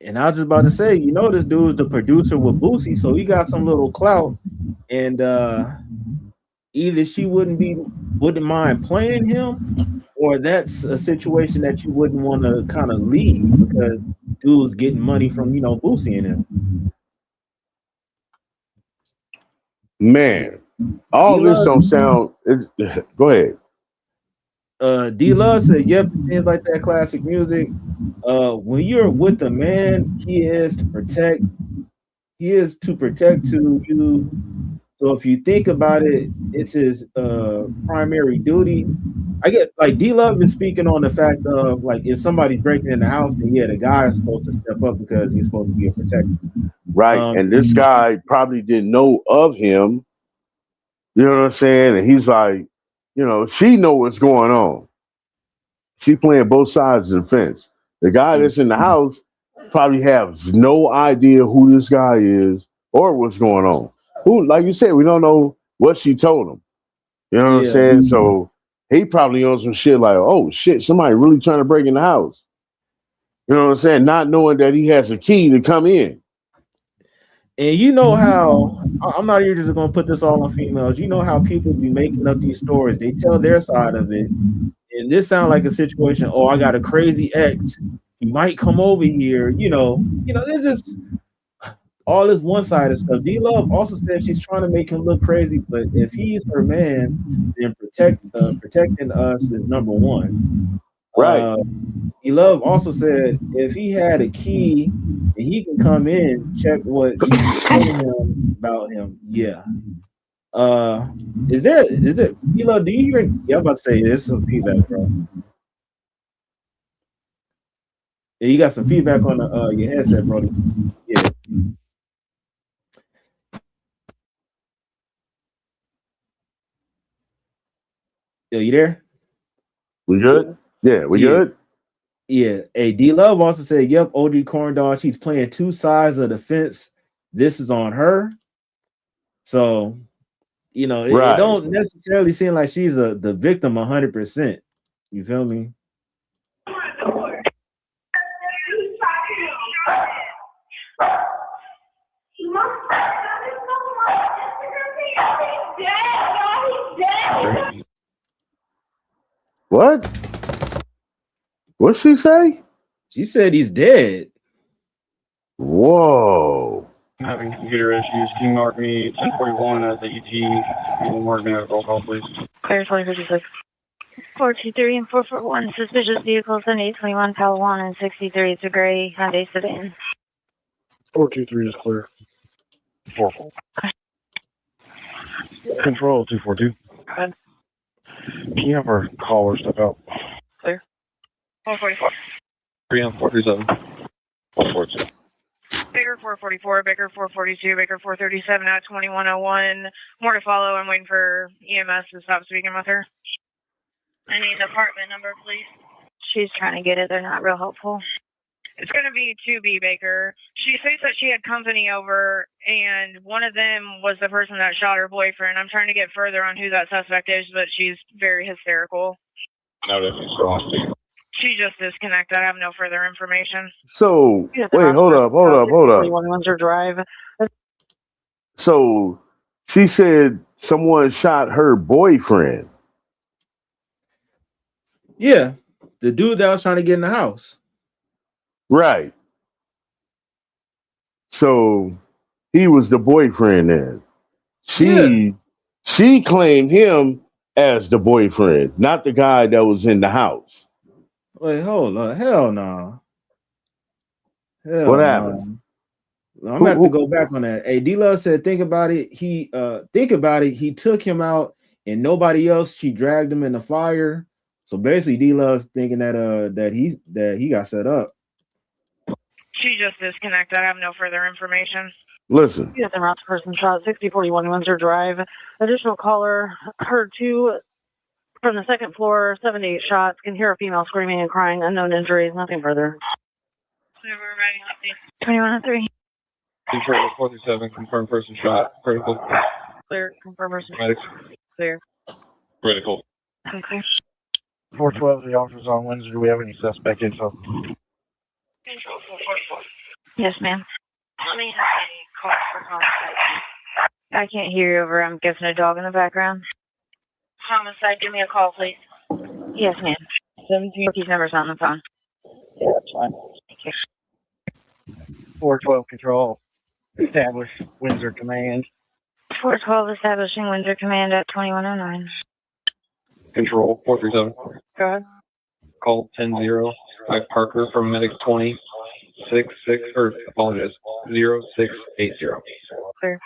S1: And I was just about to say, this dude's the producer with Boosie, so he got some little clout, and either she wouldn't mind playing him, or that's a situation that you wouldn't want to kind of leave because dude's getting money from Boosie and him.
S2: Man, all this don't sound. Go ahead.
S1: D Love said, "Yep, it seems like that classic music. When you're with a man, he is to protect to you. So if you think about it, it's his primary duty. I get like D Love is speaking on the fact of like if somebody's breaking in the house, then yeah, the guy is supposed to step up because he's supposed to be a protector.
S2: Right, and this guy probably didn't know of him. You know what I'm saying? And he's like, she know what's going on. She playing both sides of the fence. The guy that's in the house probably has no idea who this guy is or what's going on. Who, like you said, we don't know what she told him. You know what I'm saying? So he probably on some shit like, oh shit, somebody really trying to break in the house. You know what I'm saying? Not knowing that he has a key to come in.
S1: And you know how I'm not even just gonna put this all on females. You know how people be making up these stories. They tell their side of it, and this sounds like a situation. Oh, I got a crazy ex. He might come over here. There's just all this one-sided stuff. D Love also said she's trying to make him look crazy, but if he's her man, then protecting us is number one.
S2: Right.
S1: D Love also said if he had a key and he can come in, check what she's telling him about him. Yeah. Is there D Love? Do you hear? Yeah, I'm about to say there's some feedback, bro. Yeah, you got some feedback on your headset, Brody. Yeah. Yo, you there?
S2: We good? Yeah, we good?
S1: Yeah. Hey, D Love also said, yep, OG Corn Dog, she's playing two sides of the fence. This is on her. So, it don't necessarily seem like she's the victim 100%. You feel me?
S2: What? What'd she say?
S1: She said he's dead.
S2: Whoa.
S11: Having computer issues. Can you mark me 1041 as the ET? You mark me as a roll call, please.
S8: Clear 2056. 423 and 441. Suspicious vehicles in 821 Palawan and 63. It's a gray Hyundai sedan.
S11: 423 is clear. 44. Control 242.
S8: Good.
S11: Can you have our caller step out?
S8: Clear. 444.
S11: 3 on 437. 442.
S8: Baker 444, Baker 442, Baker 437 at 2101. More to follow. I'm waiting for EMS to stop speaking with her. I need the apartment number, please. She's trying to get it. They're not real helpful. It's going to be 2B, Baker. She says that she had company over, and one of them was the person that shot her boyfriend. I'm trying to get further on who that suspect is, but she's very hysterical.
S11: No, that's wrong.
S8: She just disconnected. I have no further information.
S2: So, wait, hold up.
S8: 21 Drive.
S2: So, she said someone shot her boyfriend.
S1: Yeah, the dude that was trying to get in the house.
S2: Right. So, he was the boyfriend then. She claimed him as the boyfriend, not the guy that was in the house.
S1: Wait, hold on. Hell no.
S2: What happened?
S1: I'm gonna have to go back on that. Hey, D-Love said, think about it. He He took him out and nobody else. She dragged him in the fire. So basically, D-Love's thinking that he got set up.
S8: She just disconnected. I have no further information.
S2: Listen.
S8: Yes, I'm out to person shot 6041 Windsor Drive. Additional caller heard two from the second floor, 7 to 8 shots. Can hear a female screaming and crying. Unknown injuries. Nothing further. We're writing up 2103.
S11: Detroit 437. Confirmed person shot. Critical.
S8: Clear. Confirmed person.
S11: Medics.
S8: Clear.
S11: Critical.
S8: Okay.
S11: 412. The officers on Windsor. Do we have any suspect info?
S8: Control 444. Yes, ma'am. Let me have a call for homicide. I can't hear you over. I'm guessing a dog in the background. Homicide, give me a call, please. Yes, ma'am. 17 cookies number's on the phone.
S11: Yeah, that's fine. 412 control. Establish Windsor command.
S8: 412 establishing Windsor command at 2109.
S11: Control 437.
S8: Go ahead.
S11: Call 10-0. Parker from medic 2066 or apologize 0680.
S8: Clear.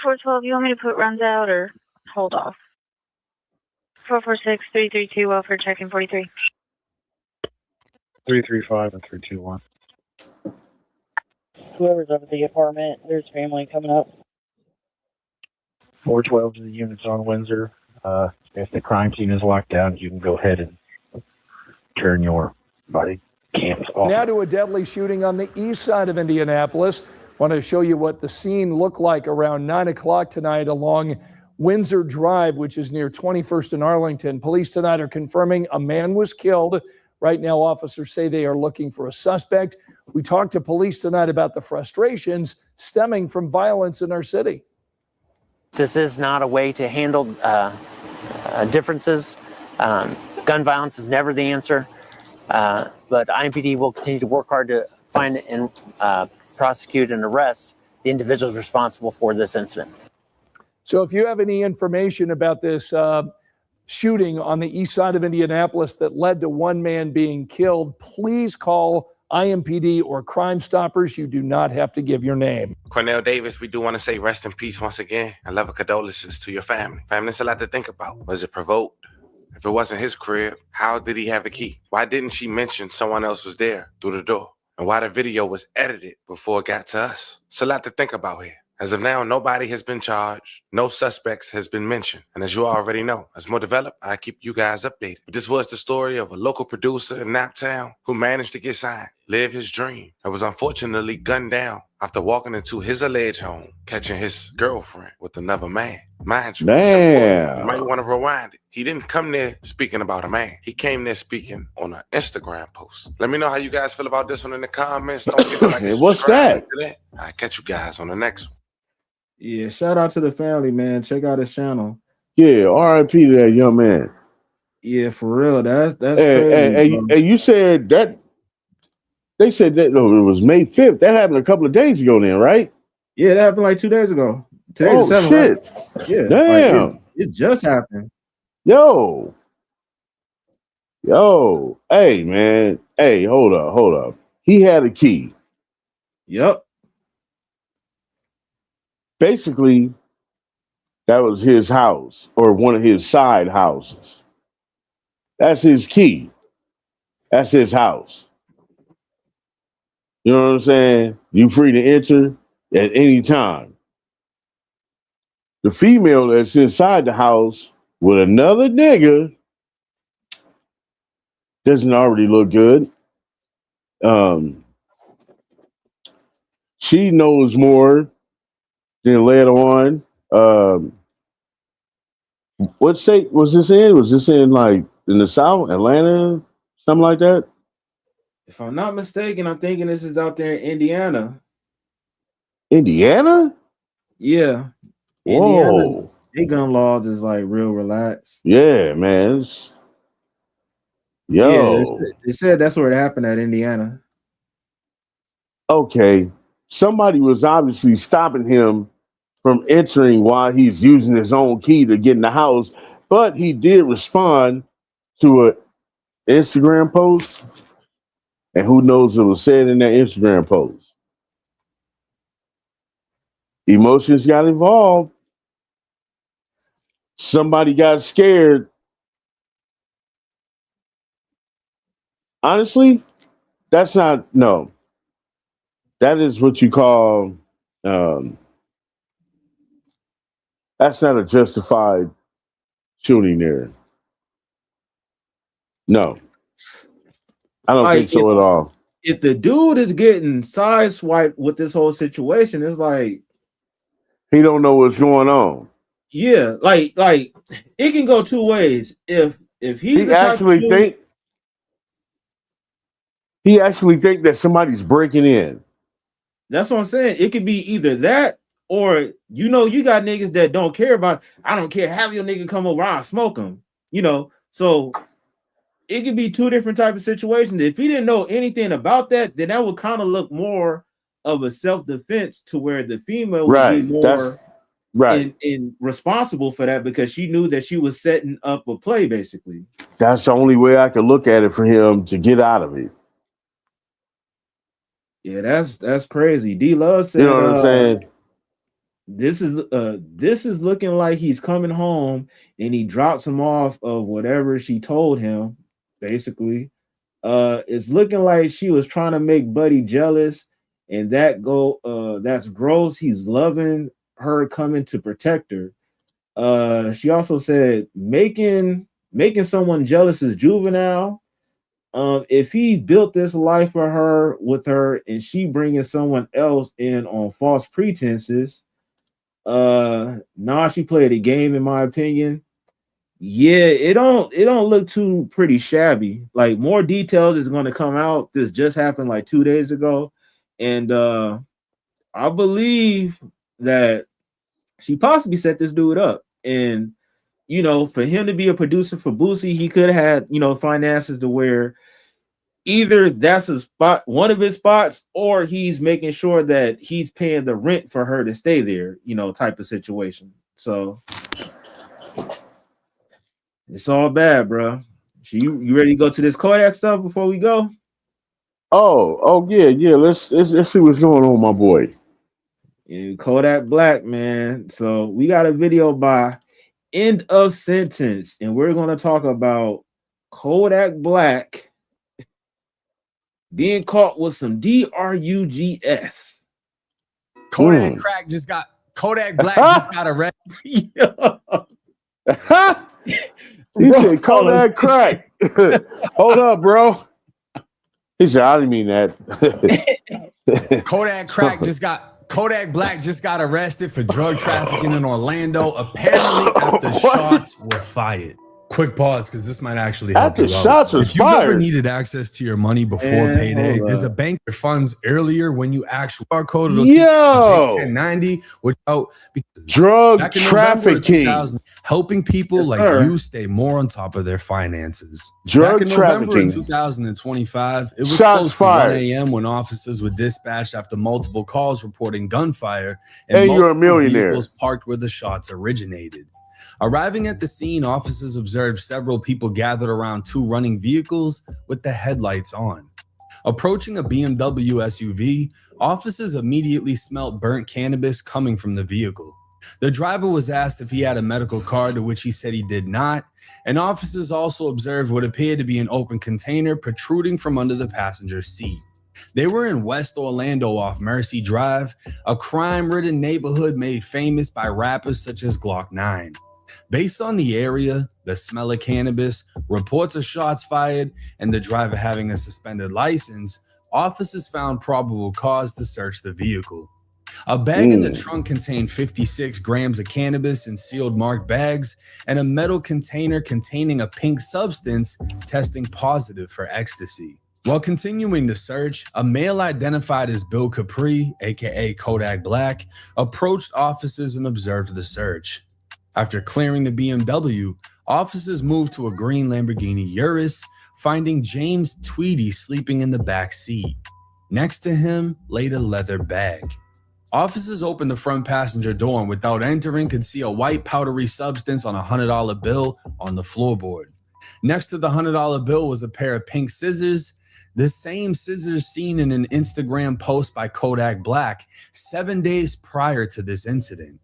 S8: 412, you want me to put runs out or hold off? 446-332, welfare check-in 43.
S11: 335 and 321.
S12: Whoever's up at the apartment, there's family coming up.
S11: 412 to the units on Windsor. If the crime scene is locked down, you can go ahead and turn your body cams off.
S13: Now to a deadly shooting on the east side of Indianapolis. Want to show you what the scene looked like around 9 o'clock tonight along Windsor Drive, which is near 21st and Arlington. Police tonight are confirming a man was killed. Right now, officers say they are looking for a suspect. We talked to police tonight about the frustrations stemming from violence in our city.
S14: This is not a way to handle differences. Gun violence is never the answer, but IMPD will continue to work hard to find and prosecute and arrest the individuals responsible for this incident.
S13: So if you have any information about this shooting on the east side of Indianapolis that led to one man being killed, please call IMPD or Crime Stoppers. You do not have to give your name.
S9: Cornell Davis, we do want to say rest in peace once again and love and condolences to your family. Family's a lot to think about. Was it provoked? If it wasn't his crib, how did he have a key? Why didn't she mention someone else was there through the door? And why the video was edited before it got to us? It's a lot to think about here. As of now, nobody has been charged. No suspects has been mentioned. And as you already know, as more developed, I keep you guys updated. But this was the story of a local producer in Naptown who managed to get signed, live his dream, and was unfortunately gunned down after walking into his alleged home, catching his girlfriend with another man. Mind you,
S2: Damn.
S9: you might want to rewind it. He didn't come there speaking about a man. He came there speaking on an Instagram post. Let me know how you guys feel about this one in the comments. Don't forget to like and
S2: What's
S9: subscribe
S2: that?
S9: to that. I'll catch you guys on the next one.
S1: Yeah, shout out to the family, man. Check out his channel.
S2: Yeah, RIP to that young man.
S1: Yeah, for real. That's
S2: Hey,
S1: crazy.
S2: hey, you said that they said that it was May 5th. That happened a couple of days ago then, right?
S1: Yeah, that happened like 2 days ago. Today's the 7th,
S2: shit.
S1: right? Yeah.
S2: Damn.
S1: Like it just happened.
S2: Yo. Hey, man. Hey, hold up. He had a key.
S1: Yep.
S2: Basically, that was his house or one of his side houses. That's his key. That's his house. You know what I'm saying? You free to enter at any time. The female that's inside the house with another nigga doesn't already look good. She knows more. Then later on, what state was this in? Was this in like in the South, Atlanta, something like that?
S1: If I'm not mistaken, I'm thinking this is out there in Indiana.
S2: Indiana?
S1: Yeah.
S2: Whoa.
S1: Indiana, their gun laws is like real relaxed.
S2: Yeah, man.
S1: Yeah, they said that's where it happened at Indiana.
S2: Okay. Somebody was obviously stopping him from entering while he's using his own key to get in the house, but he did respond to an Instagram post, and who knows what was said in that Instagram post. Emotions got involved. Somebody got scared. Honestly, that's not, no. That is what you call, that's not a justified shooting there. No. I don't think so at all.
S1: If the dude is getting sideswiped with this whole situation, it's like
S2: he don't know what's going on.
S1: Yeah, like it can go two ways. If he's
S2: he
S1: the type
S2: actually
S1: of dude,
S2: think that somebody's breaking in.
S1: that's what I'm saying. It could be either that or you got niggas that don't care about. I don't care. Have your nigga come over. I'll smoke him. So it could be two different types of situations. If he didn't know anything about that, then that would kind of look more of a self-defense to where the female would be more in responsible for that because she knew that she was setting up a play, basically.
S2: That's the only way I could look at it for him to get out of it.
S1: Yeah, that's crazy. D Love said,
S2: you know what I'm saying?
S1: This is looking like he's coming home and he drops him off of whatever she told him, basically. It's looking like she was trying to make Buddy jealous, and that's gross. He's loving her coming to protect her. She also said making someone jealous is juvenile. If he built this life for her with her and she bringing someone else in on false pretenses, she played a game, in my opinion. Yeah, it don't look too pretty shabby. Like, more details is going to come out. This just happened like 2 days ago, and I believe that she possibly set this dude up. And for him to be a producer for Boosie, he could have had finances to where either that's a spot, one of his spots, or he's making sure that he's paying the rent for her to stay there, type of situation. So it's all bad, bro. So you ready to go to this Kodak stuff before we go?
S2: Oh yeah. Let's see what's going on, my boy.
S1: Yeah, Kodak Black, man. So we got a video by End of Sentence, and we're gonna talk about Kodak Black being caught with some drugs.
S15: Kodak Black just got arrested.
S2: He said Kodak crack. Hold up, bro. He said, I didn't mean that.
S15: Kodak Black just got arrested for drug trafficking in Orlando, apparently after shots were fired. Quick pause, because this might actually help you out. If you've ever needed access to your money before payday, there's a bank that funds earlier when you actually QR code. It'll take 1090 without
S2: drug trafficking,
S15: helping people like you stay more on top of their finances.
S2: Drug
S15: back in November in 2025, it was close to 1 a.m. when officers were dispatched after multiple calls reporting gunfire and
S2: you're a millionaire.
S15: vehicles parked where the shots originated. Arriving at the scene, officers observed several people gathered around two running vehicles with the headlights on. Approaching a BMW SUV, officers immediately smelled burnt cannabis coming from the vehicle. The driver was asked if he had a medical card, to which he said he did not, and officers also observed what appeared to be an open container protruding from under the passenger seat. They were in West Orlando off Mercy Drive, a crime-ridden neighborhood made famous by rappers such as Glock 9. Based on the area, the smell of cannabis, reports of shots fired, and the driver having a suspended license, officers found probable cause to search the vehicle. A bag in the trunk contained 56 grams of cannabis in sealed marked bags and a metal container containing a pink substance testing positive for ecstasy. While continuing the search, a male identified as Bill Capri, aka Kodak Black, approached officers and observed the search. After clearing the BMW, officers moved to a green Lamborghini Urus, finding James Tweedy sleeping in the back seat. Next to him laid a leather bag. Officers opened the front passenger door and without entering could see a white powdery substance on a $100 bill on the floorboard. Next to the $100 bill was a pair of pink scissors, the same scissors seen in an Instagram post by Kodak Black 7 days prior to this incident.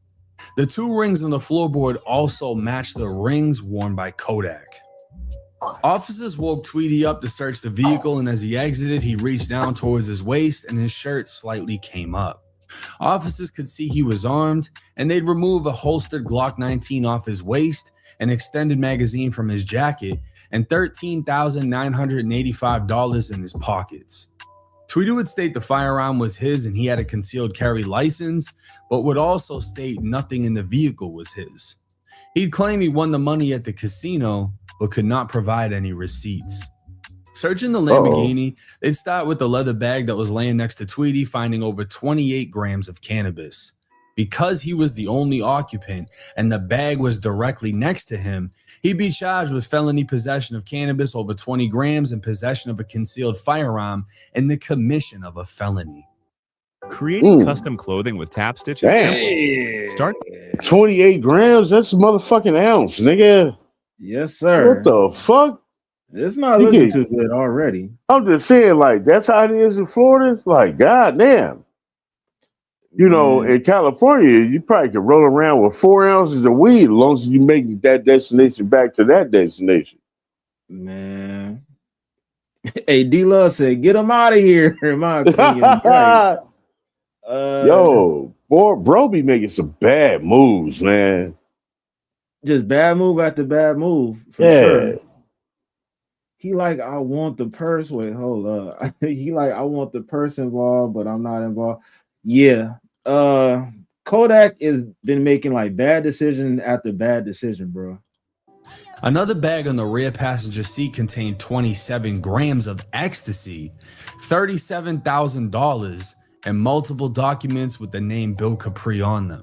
S15: The two rings on the floorboard also matched the rings worn by Kodak. Officers woke Tweedy up to search the vehicle, and as he exited, he reached down towards his waist and his shirt slightly came up. Officers could see he was armed, and they'd remove a holstered Glock 19 off his waist, an extended magazine from his jacket, and $13,985 in his pockets. Tweedy would state the firearm was his and he had a concealed carry license, but would also state nothing in the vehicle was his. He'd claim he won the money at the casino, but could not provide any receipts. Searching the Lamborghini, they stopped with the leather bag that was laying next to Tweedy, finding over 28 grams of cannabis. Because he was the only occupant and the bag was directly next to him, he'd be charged with felony possession of cannabis over 20 grams and possession of a concealed firearm and the commission of a felony.
S16: Creating custom clothing with tap stitch is simple. Start
S2: 28 grams. That's a motherfucking ounce, nigga.
S1: Yes, sir.
S2: What the fuck?
S1: It's not looking too good already.
S2: I'm just saying, like, that's how it is in Florida. Like, goddamn. You know, in California, you probably could roll around with 4 ounces of weed as long as you make that destination back to that destination.
S1: Man. Hey, D-Love said, get him out of here, in my opinion. Right.
S2: Yo, boy, bro be making some bad moves, man.
S1: Just bad move after bad move, for sure. He like, I want the purse. Wait, hold up. He like, I want the purse involved, but I'm not involved. Yeah. Kodak has been making like bad decision after bad decision, bro.
S15: Another bag on the rear passenger seat contained 27 grams of ecstasy, $37,000, and multiple documents with the name Bill Capri on them.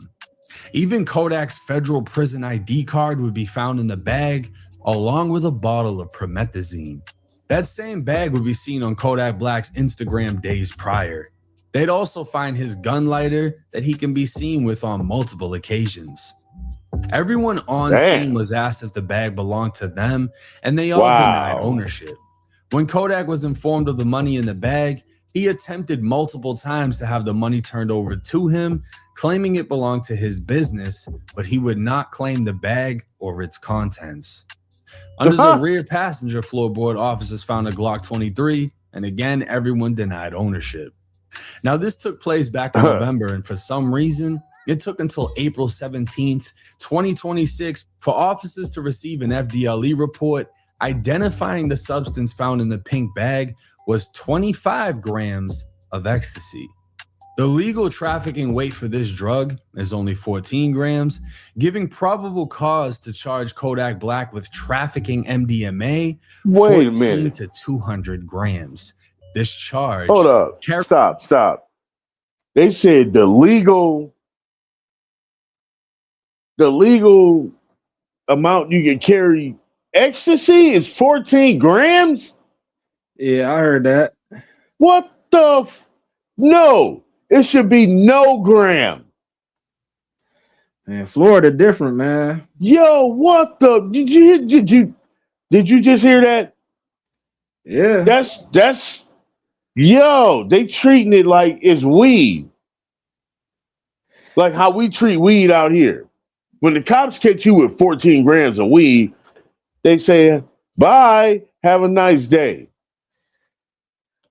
S15: Even Kodak's federal prison ID card would be found in the bag, along with a bottle of promethazine. That same bag would be seen on Kodak Black's Instagram days prior. They'd also find his gun lighter that he can be seen with on multiple occasions. Everyone on scene was asked if the bag belonged to them, and they all denied ownership. When Kodak was informed of the money in the bag, he attempted multiple times to have the money turned over to him, claiming it belonged to his business, but he would not claim the bag or its contents. Under the rear passenger floorboard, officers found a Glock 23, and again, everyone denied ownership. Now, this took place back in November, and for some reason, it took until April 17th, 2026, for officers to receive an FDLE report identifying the substance found in the pink bag was 25 grams of ecstasy. The legal trafficking weight for this drug is only 14 grams, giving probable cause to charge Kodak Black with trafficking MDMA 14 to 200 grams. This charge...
S2: Hold up. Stop. They said the legal amount you can carry ecstasy is 14 grams?
S1: Yeah, I heard that.
S2: What the No, it should be no gram.
S1: Man, Florida different, man.
S2: Yo, what the did you just hear that?
S1: Yeah.
S2: That's yo, they treating it like it's weed. Like how we treat weed out here. When the cops catch you with 14 grams of weed, they say, bye, have a nice day.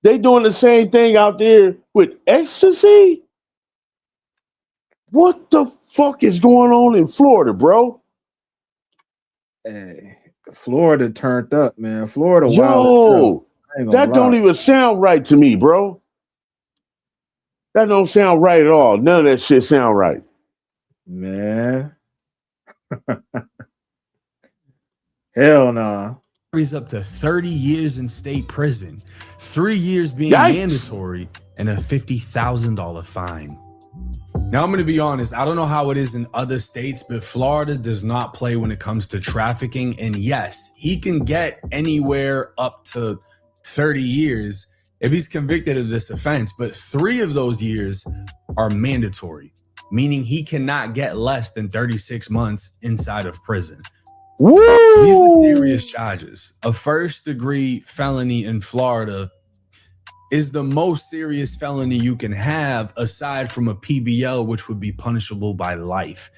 S2: They doing the same thing out there with ecstasy? What the fuck is going on in Florida, bro?
S1: Hey, Florida turned up, man. Florida
S2: wild. Yo, that don't even sound right to me, bro. That don't sound right at all. None of that shit sound right.
S1: Man. Hell nah.
S15: He's up to 30 years in state prison, 3 years being mandatory, and a $50,000 fine. Now, I'm going to be honest. I don't know how it is in other states, but Florida does not play when it comes to trafficking. And yes, he can get anywhere up to 30 years if he's convicted of this offense, but 3 of those years are mandatory, meaning he cannot get less than 36 months inside of prison.
S2: Woo!
S15: These are serious charges. A first-degree felony in Florida is the most serious felony you can have aside from a PBL, which would be punishable by life.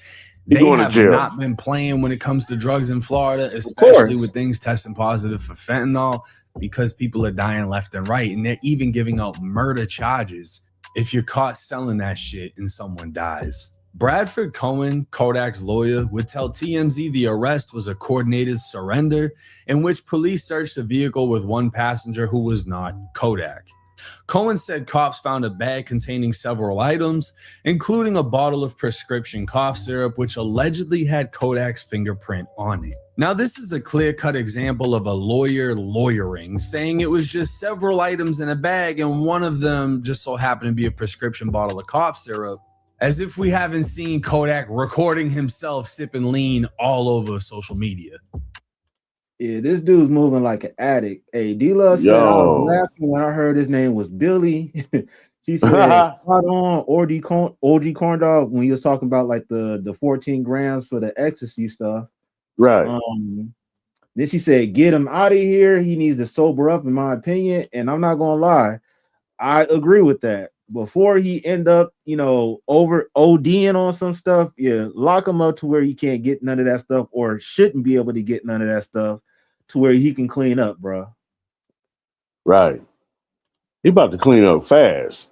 S15: They have not been playing when it comes to drugs in Florida, especially with things testing positive for fentanyl, because people are dying left and right. And they're even giving out murder charges if you're caught selling that shit and someone dies. Bradford Cohen, Kodak's lawyer, would tell TMZ the arrest was a coordinated surrender in which police searched a vehicle with one passenger who was not Kodak. Cohen said cops found a bag containing several items, including a bottle of prescription cough syrup, which allegedly had Kodak's fingerprint on it. Now, this is a clear-cut example of a lawyer lawyering, saying it was just several items in a bag and one of them just so happened to be a prescription bottle of cough syrup. As if we haven't seen Kodak recording himself sipping lean all over social media.
S1: Yeah, this dude's moving like an addict. Hey, D-Love said I was
S2: Yo.
S1: laughing when I heard his name was Billy. She said spot on OG corn dog when he was talking about like the 14 grams for the ecstasy stuff.
S2: Right.
S1: Then she said, get him out of here. He needs to sober up, in my opinion. And I'm not gonna lie, I agree with that. Before he end up, over ODing on some stuff, yeah, lock him up to where he can't get none of that stuff, or shouldn't be able to get none of that stuff, to where he can clean up, bro.
S2: Right. He about to clean up fast.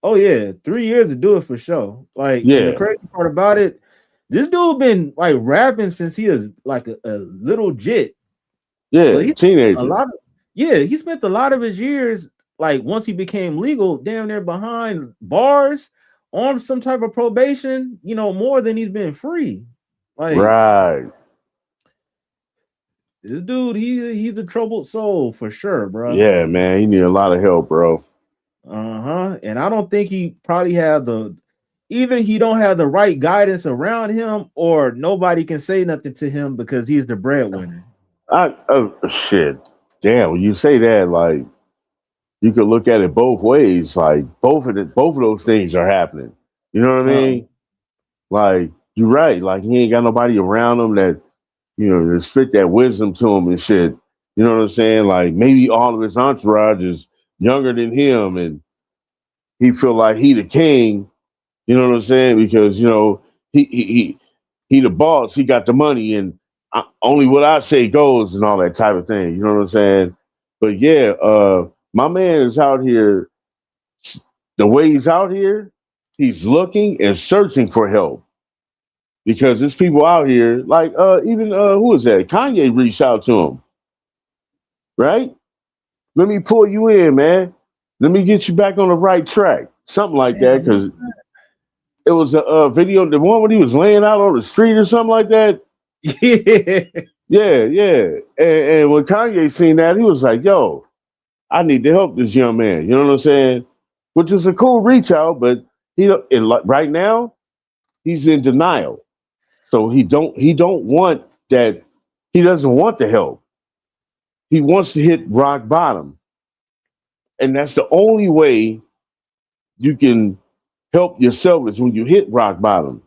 S1: Oh yeah, 3 years to do it for sure. Like, and the
S2: Yeah.
S1: crazy part about it, this dude been like rapping since he was like a little jit.
S2: Yeah,
S1: But he
S2: teenager.
S1: he spent a lot of his years, like once he became legal, damn near behind bars on some type of probation, more than he's been free. Like,
S2: Right.
S1: this dude, he's a troubled soul for sure, bro.
S2: Yeah, man. He need a lot of help, bro.
S1: And I don't think he probably had either he don't have the right guidance around him, or nobody can say nothing to him because he's the breadwinner.
S2: Shit. Damn, when you say that, like, you could look at it both ways. Like, both of those things are happening. You know what I mean? Like, you're right. Like, he ain't got nobody around him that, to spit that wisdom to him and shit. You know what I'm saying? Like, maybe all of his entourage is younger than him, and he feel like he the king. You know what I'm saying? Because he the boss. He got the money, and only what I say goes, and all that type of thing. You know what I'm saying? But yeah, my man is out here. The way he's out here, he's looking and searching for help, because there's people out here like even who is that? Kanye reached out to him, right? Let me pull you in, man. Let me get you back on the right track. Something like that, because it was a video, the one when he was laying out on the street or something like that. Yeah. And when Kanye seen that, he was like, yo, I need to help this young man. You know what I'm saying? Which is a cool reach out, but right now, he's in denial. So he don't want that. He doesn't want the help. He wants to hit rock bottom. And that's the only way you can help yourself, is when you hit rock bottom.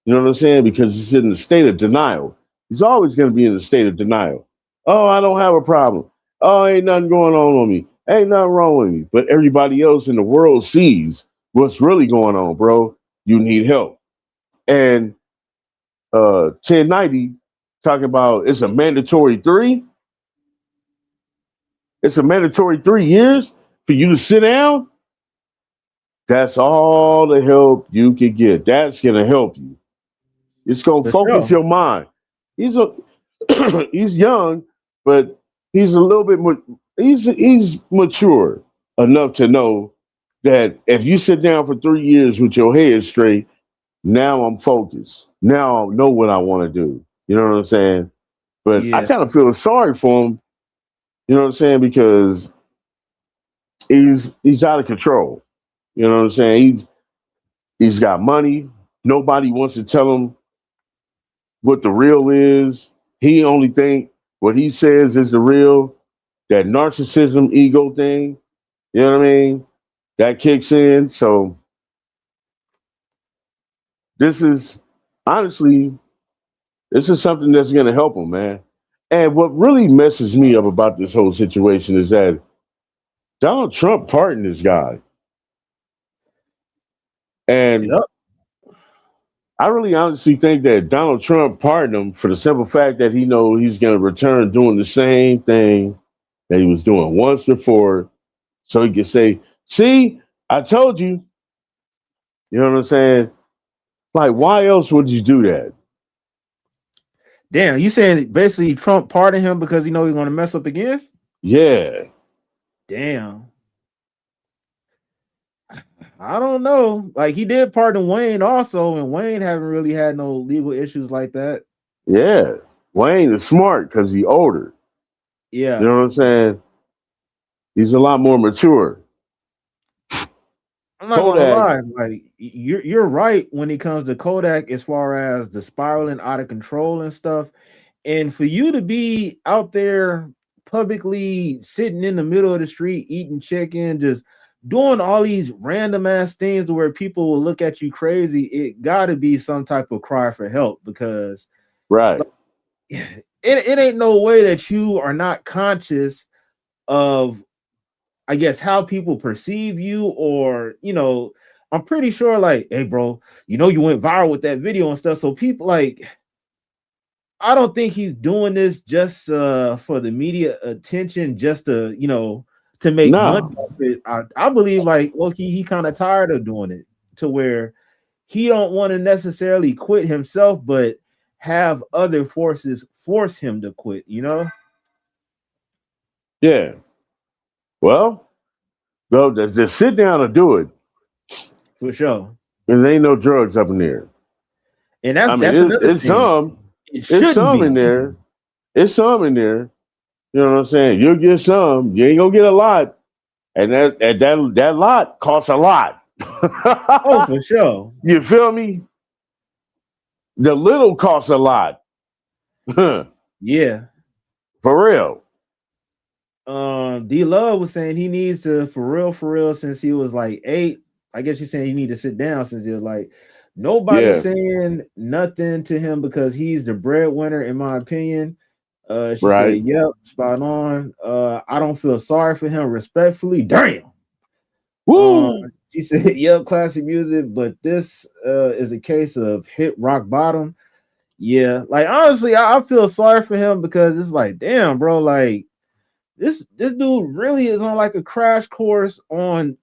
S2: You know what I'm saying? Because he's in a state of denial. He's always going to be in a state of denial. Oh, I don't have a problem. Oh, ain't nothing going on me. Ain't nothing wrong with me. But everybody else in the world sees what's really going on, bro. You need help. And 1090 talking about it's a mandatory 3. It's a mandatory 3 years for you to sit down. That's all the help you can get. That's going to help you. It's going to focus your mind. He's he's young, but he's a little bit more, he's mature enough to know that if you sit down for 3 years with your head straight, now I'm focused. Now I know what I want to do. You know what I'm saying? But I kind of feel sorry for him. You know what I'm saying? Because he's out of control. You know what I'm saying? He's got money. Nobody wants to tell him what the real is. He only think what he says is the real. That narcissism, ego thing, you know what I mean? That kicks in. So this is something that's going to help him, man. And what really messes me up about this whole situation is that Donald Trump pardoned this guy. And I really honestly think that Donald Trump pardoned him for the simple fact that he knows he's going to return doing the same thing that he was doing once before, so he can say, see, I told you. You know what I'm saying? Like, why else would you do that?
S1: Damn, you saying basically Trump pardoned him because he know he's going to mess up again?
S2: Yeah.
S1: Damn. I don't know. Like, he did pardon Wayne also, and Wayne haven't really had no legal issues like that.
S2: Yeah. Wayne is smart because he's older.
S1: Yeah.
S2: You know what I'm saying? He's a lot more mature.
S1: I'm not gonna
S2: Kodak.
S1: lie, like you're right when it comes to Kodak as far as the spiraling out of control and stuff. And for you to be out there publicly sitting in the middle of the street eating chicken, just doing all these random ass things to where people will look at you crazy, it gotta be some type of cry for help because
S2: Right.
S1: it ain't no way that you are not conscious of, I guess, how people perceive you, or I'm pretty sure, like, hey, bro, you went viral with that video and stuff. So people like, I don't think he's doing this just for the media attention, just to make money
S2: No.
S1: off it. I believe like Loki, he kind of tired of doing it to where he don't want to necessarily quit himself, but have other forces force him to quit.
S2: Yeah. Well, bro, just sit down and do it.
S1: For sure.
S2: There ain't no drugs up in there.
S1: And that's another
S2: it's
S1: thing.
S2: some.
S1: It
S2: It's some
S1: shouldn't
S2: in
S1: be.
S2: there. It's some in there. You know what I'm saying? You'll get some. You ain't gonna get a lot. And that lot costs a lot.
S1: Oh, for sure.
S2: You feel me? The little costs a lot.
S1: Yeah.
S2: For real.
S1: D Love was saying he needs to for real, since he was like 8. I guess you're saying he need to sit down since he was like nobody's saying nothing to him because he's the breadwinner, in my opinion. She
S2: Right.
S1: said, yep, spot on. I don't feel sorry for him, respectfully. Damn.
S2: Woo!
S1: She said, yep, classic music, but this is a case of hit rock bottom. Yeah, like honestly, I feel sorry for him because it's like, damn, bro, like this dude really is on like a crash course on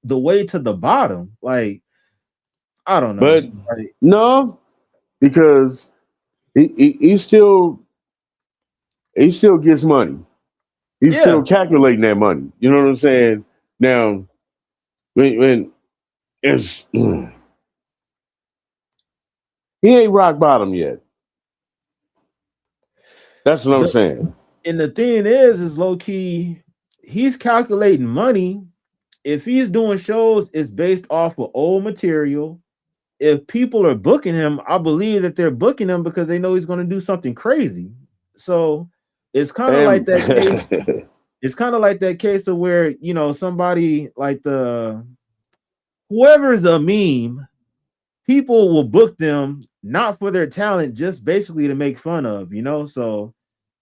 S1: the way to the bottom. Like, I don't know.
S2: But
S1: Like,
S2: no, because he still gets money. He's still calculating that money. You know what I'm saying? Now, when it's he ain't rock bottom yet. That's what I'm saying.
S1: And the thing is low key, he's calculating money. If he's doing shows, it's based off of old material. If people are booking him, I believe that they're booking him because they know he's going to do something crazy. So it's kind of like that case. It's kind of like that case to where somebody like whoever is a meme, people will book them not for their talent, just basically to make fun of. So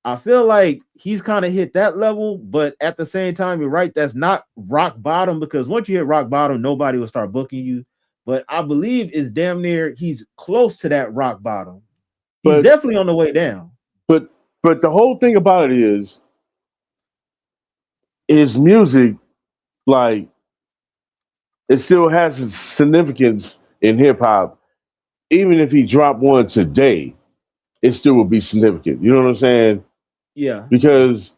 S1: I feel like he's kind of hit that level, but at the same time, you're right. That's not rock bottom because once you hit rock bottom, nobody will start booking you. But I believe it's damn near he's close to that rock bottom. He's definitely on the way down.
S2: But the whole thing about it is his music, like it still has its significance in hip hop. Even if he dropped one today, it still would be significant. You know what I'm saying?
S1: Yeah.
S2: Because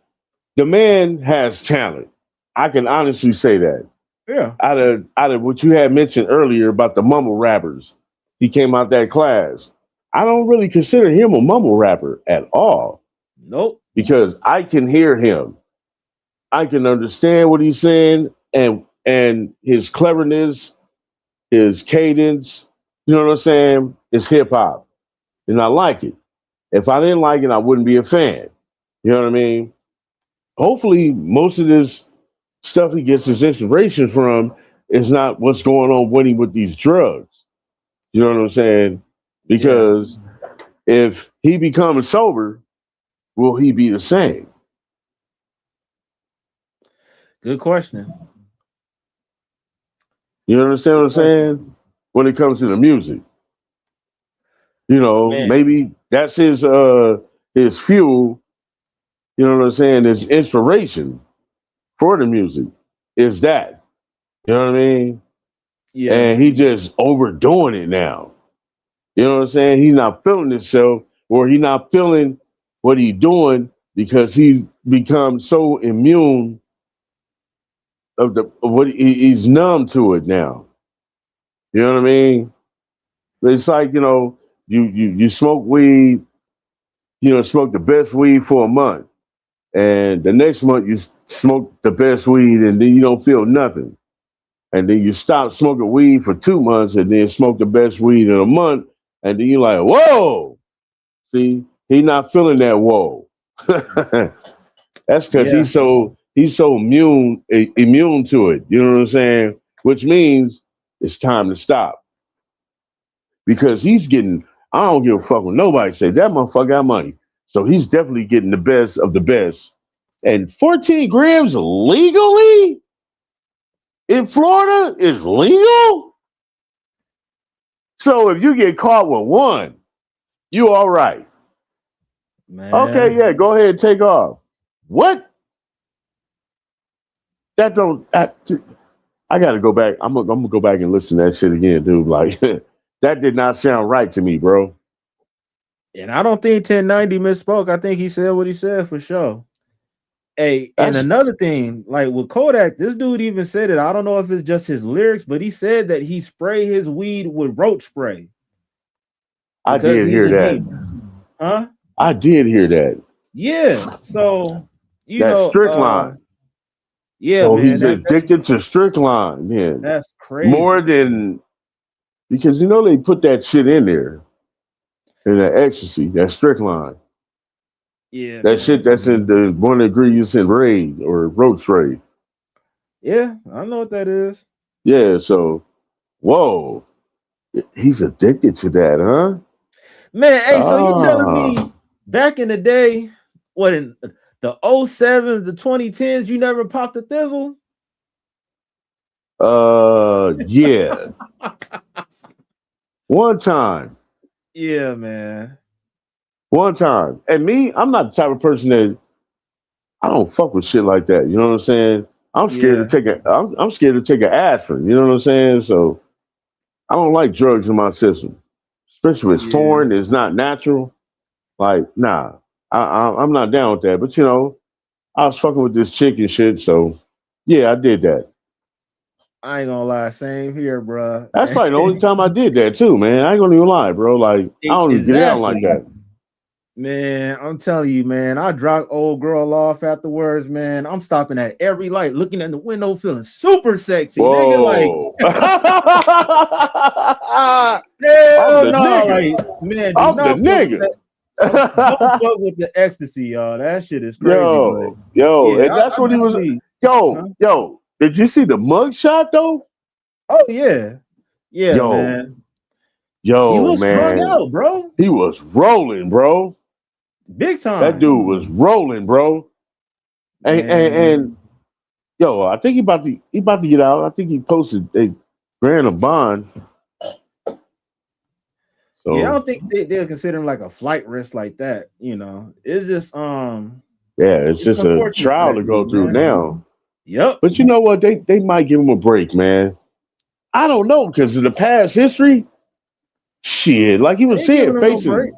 S2: the man has talent. I can honestly say that.
S1: Yeah.
S2: Out of what you had mentioned earlier about the mumble rappers, he came out that class. I don't really consider him a mumble rapper at all.
S1: Nope.
S2: Because I can hear him. I can understand what he's saying and his cleverness, his cadence, you know what I'm saying? It's hip hop. And I like it. If I didn't like it, I wouldn't be a fan. You know what I mean? Hopefully, most of this stuff he gets his inspiration from is not what's going on with him with these drugs. You know what I'm saying? Because if he becomes sober, will he be the same?
S1: Good question.
S2: You understand what I'm saying? When it comes to the music. Maybe that's his fuel, you know what I'm saying, his inspiration for the music is that. You know what I mean?
S1: Yeah.
S2: And he just overdoing it now. You know what I'm saying? He's not feeling himself, or he's not feeling what he's doing because he's become so immune of what he's numb to it now. You know what I mean? It's like, you smoke weed, smoke the best weed for a month. And the next month you smoke the best weed and then you don't feel nothing. and then you stop smoking weed for 2 months, and then smoke the best weed in a month, and then you're like, whoa. See, he not feeling that whoa. That's because he's so immune to it. You know what I'm saying? Which means it's time to stop. Because he's getting, I don't give a fuck when nobody say that motherfucker got money. So he's definitely getting the best of the best. And 14 grams legally in Florida is legal? So if you get caught with one, you all right.
S1: Man.
S2: Okay, yeah, go ahead and take off. What? That don't. I got to go back. I'm gonna go back and listen to that shit again, dude. Like that did not sound right to me, bro.
S1: And I don't think 1090 misspoke. I think he said what he said for sure. Hey, and another thing, like with Kodak, this dude even said it. I don't know if it's just his lyrics, but he said that he sprayed his weed with roach spray.
S2: I did hear that.
S1: Huh?
S2: I did hear that.
S1: Yeah. So you
S2: that
S1: know,
S2: strychnine.
S1: Yeah.
S2: So
S1: man,
S2: he's addicted to strychnine. Yeah.
S1: That's crazy.
S2: More than because you know they put that shit in there. In the ecstasy, that strychnine.
S1: Yeah.
S2: That shit that's in the one ingredients in Raid or roach Raid.
S1: Yeah, I know what that is.
S2: Yeah, so whoa. He's addicted to that, huh?
S1: Man, hey, so you telling me back in the day, what in the 07s, the 2010s, you never popped a thizzle?
S2: Yeah. One time.
S1: Yeah, man.
S2: One time. And me, I'm not the type of person that I don't fuck with shit like that. You know what I'm saying? I'm scared to take I'm scared to take an aspirin. You know what I'm saying? So I don't like drugs in my system, especially if it's foreign. It's not natural. Like, nah, I'm not down with that. But you know, I was fucking with this chick and shit. So yeah, I did that.
S1: I ain't gonna lie, same here, bro.
S2: That's probably the only time I did that too, man. I ain't gonna even lie, bro. Like, I don't even get down like that.
S1: Man, I'm telling you, man, I dropped old girl off afterwards, man. I'm stopping at every light, looking in the window, feeling super sexy.
S2: Whoa.
S1: Nigga, like, hell no, like, man,
S2: I'm the nigga.
S1: Don't fuck with the ecstasy, y'all. That shit is crazy.
S2: Yo,
S1: yeah,
S2: and that's what he was. Yo, did you see the mug shot though?
S1: Oh yeah, man.
S2: Yo,
S1: he was
S2: man,
S1: strung out, bro.
S2: He was rolling, bro.
S1: Big time.
S2: That dude was rolling, bro. And yo, I think he about to get out. I think he posted a grand of bond. So,
S1: yeah, I don't think they'll consider him like a flight risk like that. You know, it's just
S2: it's just a trial to go through now.
S1: Yep.
S2: But you know what? They might give him a break, man. I don't know because of the past history. Shit, like he was saying, facing.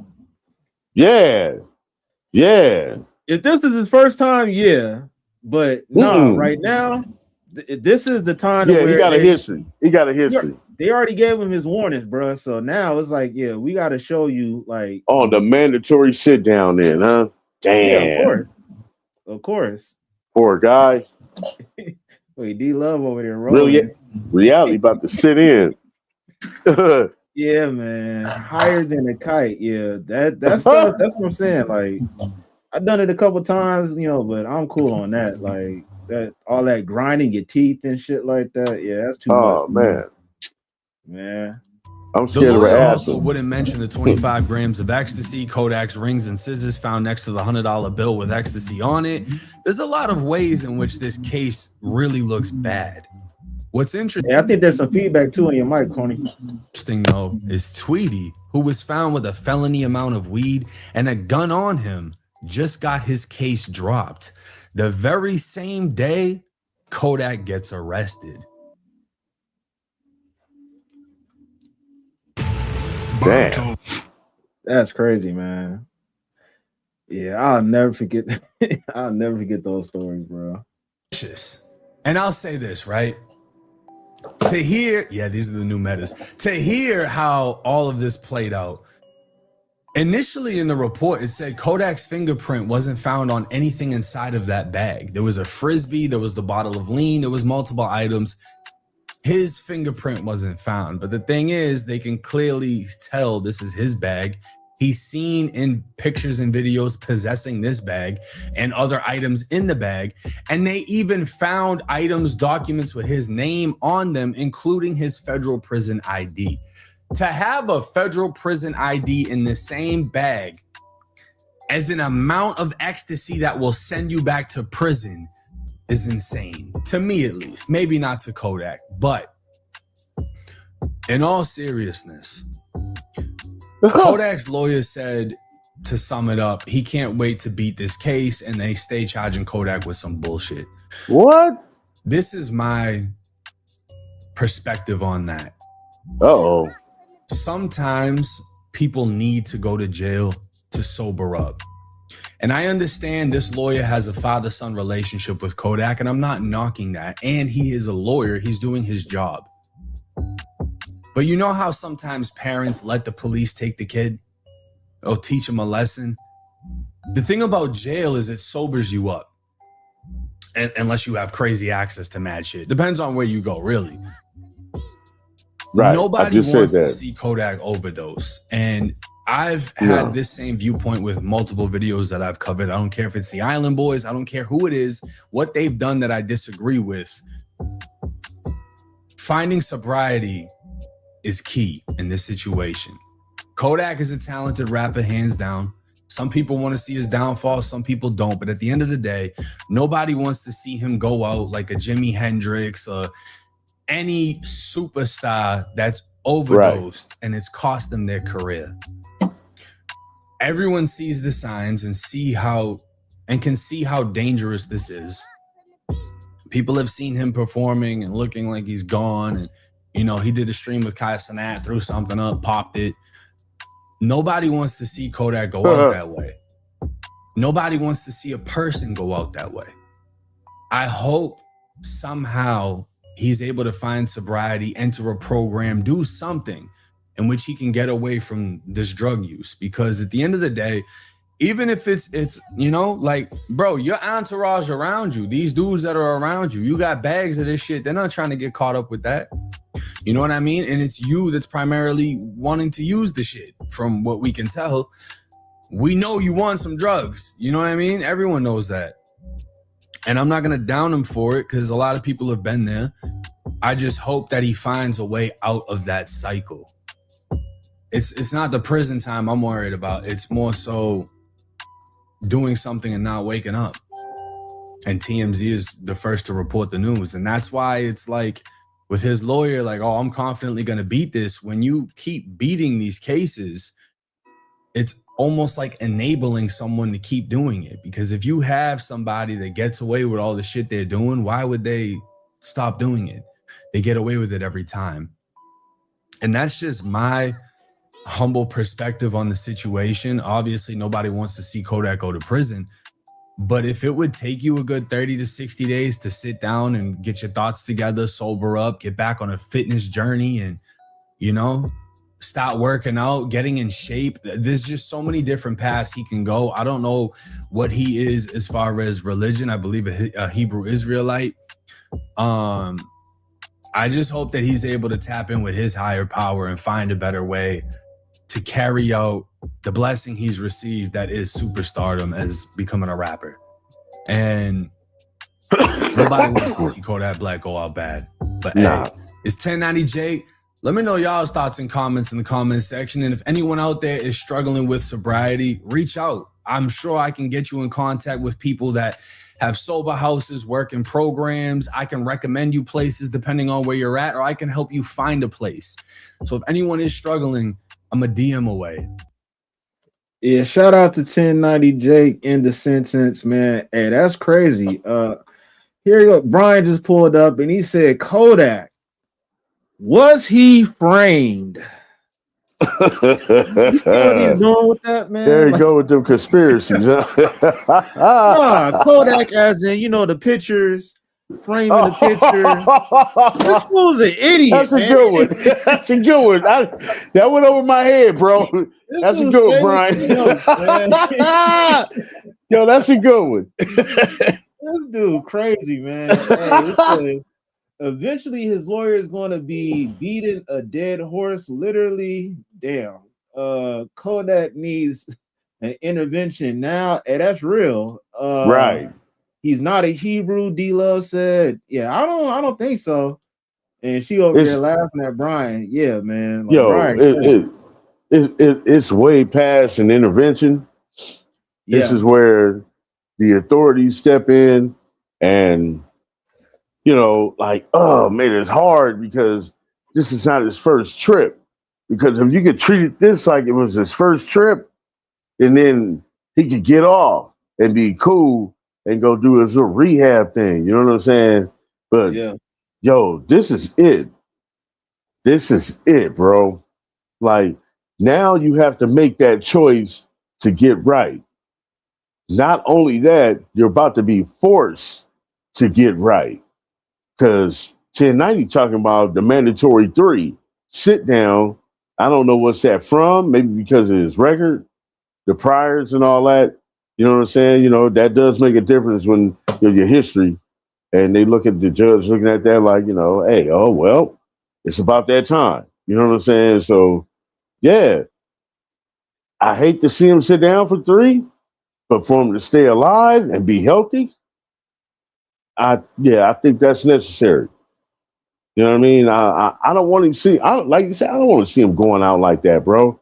S2: Yeah.
S1: If this is his first time, yeah. But no, right now, this is the time.
S2: Yeah, he got a history. He got a history.
S1: They already gave him his warnings, bro. So now it's like, yeah, we got to show you, like,
S2: oh, the mandatory sit down then, huh? Damn.
S1: Yeah, of course.
S2: Poor guy.
S1: Wait, D Love over there rolling.
S2: Reality about to sit in.
S1: Yeah, man. Higher than a kite. Yeah, that's stuff. That's what I'm saying. Like, I've done it a couple times, you know, but I'm cool on that. Like that, all that grinding your teeth and shit like that. Yeah, that's too much.
S2: Oh
S1: man.
S2: I'm scared
S15: the
S2: of
S15: lawyer
S2: an
S15: also wouldn't mention the 25 grams of ecstasy, Kodak's rings and scissors found next to the $100 bill with ecstasy on it. There's a lot of ways in which this case really looks bad. What's interesting,
S1: I think there's some feedback too on your mic, Coney.
S15: Interesting though, is Tweety, who was found with a felony amount of weed and a gun on him, just got his case dropped. The very same day, Kodak gets arrested.
S2: Damn.
S1: That's crazy, man. Yeah, I'll never forget. I'll never forget those stories, bro.
S15: And I'll say this, right? To hear, these are the new metas. To hear how all of this played out. Initially in the report, it said Kodak's fingerprint wasn't found on anything inside of that bag. There was a Frisbee, there was the bottle of lean, there was multiple items. his fingerprint wasn't found. But the thing is, they can clearly tell this is his bag. He's seen in pictures and videos possessing this bag and other items in the bag. And they even found items, documents with his name on them, including his federal prison ID. To have a federal prison ID in the same bag as an amount of ecstasy that will send you back to prison is insane. To me, at least. Maybe not to Kodak, but in all seriousness, Kodak's lawyer said, to sum it up, he can't wait to beat this case, and they stay charging Kodak with some bullshit.
S2: What?
S15: This is my perspective on that.
S2: Uh-oh.
S15: Sometimes people need to go to jail to sober up. And I understand this lawyer has a father-son relationship with Kodak, and I'm not knocking that. And he is a lawyer. He's doing his job. But you know how sometimes parents let the police take the kid or teach him a lesson? The thing about jail is it sobers you up. Unless you have crazy access to mad shit. Depends on where you go, really.
S2: Right.
S15: Nobody wants to see Kodak overdose. And I've had this same viewpoint with multiple videos that I've covered. I don't care if it's the Island Boys. I don't care who it is, what they've done that I disagree with. Finding sobriety is key in this situation. Kodak is a talented rapper, hands down. Some people want to see his downfall, some people don't. But at the end of the day, nobody wants to see him go out like a Jimi Hendrix or any superstar that's overdosed and it's cost them their career. Everyone sees the signs and can see how dangerous this is. People have seen him performing and looking like he's gone. And, you know, he did a stream with Kai Cenat, threw something up, popped it. Nobody wants to see Kodak go out that way. Nobody wants to see a person go out that way. I hope somehow he's able to find sobriety, enter a program, do something in which he can get away from this drug use. Because at the end of the day, even if it's you know, like, bro, your entourage around you, these dudes that are around you, you got bags of this shit. They're not trying to get caught up with that. You know what I mean? And it's you that's primarily wanting to use the shit. From what we can tell, we know you want some drugs. You know what I mean? Everyone knows that. And I'm not going to down him for it because a lot of people have been there. I just hope that he finds a way out of that cycle. It's not the prison time I'm worried about. It's more so doing something and not waking up. And TMZ is the first to report the news. And that's why it's like with his lawyer, like, oh, I'm confidently going to beat this. When you keep beating these cases, it's almost like enabling someone to keep doing it. Because if you have somebody that gets away with all the shit they're doing, why would they stop doing it? They get away with it every time. And that's just my humble perspective on the situation. Obviously, nobody wants to see Kodak go to prison. But if it would take you a good 30 to 60 days to sit down and get your thoughts together, sober up, get back on a fitness journey and, you know, start working out, getting in shape. There's just so many different paths he can go. I don't know what he is as far as religion. I believe a Hebrew Israelite. I just hope that he's able to tap in with his higher power and find a better way to carry out the blessing he's received that is superstardom as becoming a rapper. And nobody wants to see Kodak Black go out bad. But hey, it's 1090J. Let me know y'all's thoughts and comments in the comments section. And if anyone out there is struggling with sobriety, reach out. I'm sure I can get you in contact with people that have sober houses, work in programs. I can recommend you places depending on where you're at, or I can help you find a place. So if anyone is struggling, I'm a DM away.
S1: Yeah, shout out to 1090 Jake in the sentence, man. Hey, that's crazy. Here you go. Brian just pulled up and he said, Kodak, was he framed? You see what he's doing with that, man?
S2: There you go with them conspiracies.
S1: Nah, Kodak as in, you know, the pictures, framing the picture. This fool's an idiot.
S2: That's a good one. That's a good one. That went over my head, bro. That's a good one, Brian. Yo, that's a good one.
S1: This dude crazy, man. Hey, eventually his lawyer is going to be beating a dead horse. Literally, damn. Kodak needs an intervention now, and that's real.
S2: Right.
S1: He's not a Hebrew. D Love said, "Yeah, I don't think so." And she over there
S2: It's
S1: laughing at Brian. Yeah, man. Like
S2: yo,
S1: Brian.
S2: it's way past an intervention. This
S1: Yeah.
S2: is where the authorities step in and like, oh man, it's hard because this is not his first trip. Because if you could treat this like it was his first trip, and then he could get off and be cool and go do his little rehab thing. You know what I'm saying? But
S1: Yeah.
S2: yo, this is it. This is it, bro. Like now you have to make that choice to get right. Not only that, you're about to be forced to get right. Because 1090 talking about the mandatory 3 sit down. I don't know what's that from. Maybe because of his record, the priors and all that. You know what I'm saying? That does make a difference when your history and they look at the judge looking at that like, hey, oh well, it's about that time. You know what I'm saying? So yeah, I hate to see him sit down for 3, but for him to stay alive and be healthy, I think that's necessary. You know what I mean? I don't want him to see. Like you said, I don't want to see him going out like that, bro.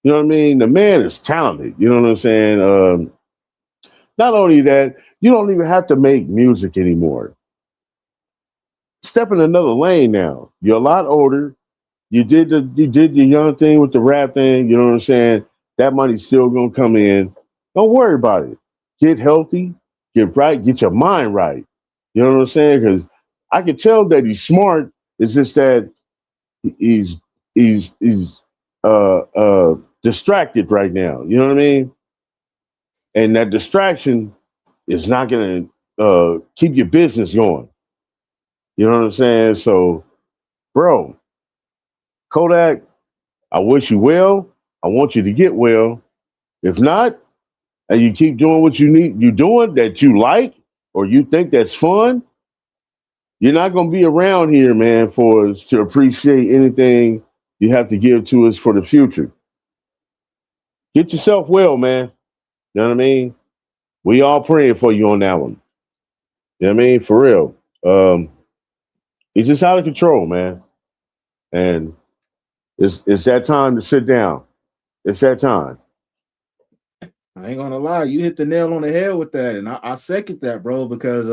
S2: You know what I mean? The man is talented. You know what I'm saying? Not only that, you don't even have to make music anymore. Step in another lane now. You're a lot older. You did your young thing with the rap thing. You know what I'm saying? That money's still gonna come in. Don't worry about it. Get healthy. Get right. Get your mind right. You know what I'm saying? Because I can tell that he's smart. It's just that he's distracted right now. You know what I mean? And that distraction is not going to keep your business going. You know what I'm saying? So, bro, Kodak, I wish you well. I want you to get well. If not, and you keep doing what you're doing that you like or you think that's fun, you're not going to be around here, man, for us to appreciate anything you have to give to us for the future. Get yourself well, man. You know what I mean? We all praying for you on that one. You know what I mean? For real. It's just out of control, man. And it's that time to sit down. It's that time.
S1: I ain't gonna lie, you hit the nail on the head with that, and I second that, bro, because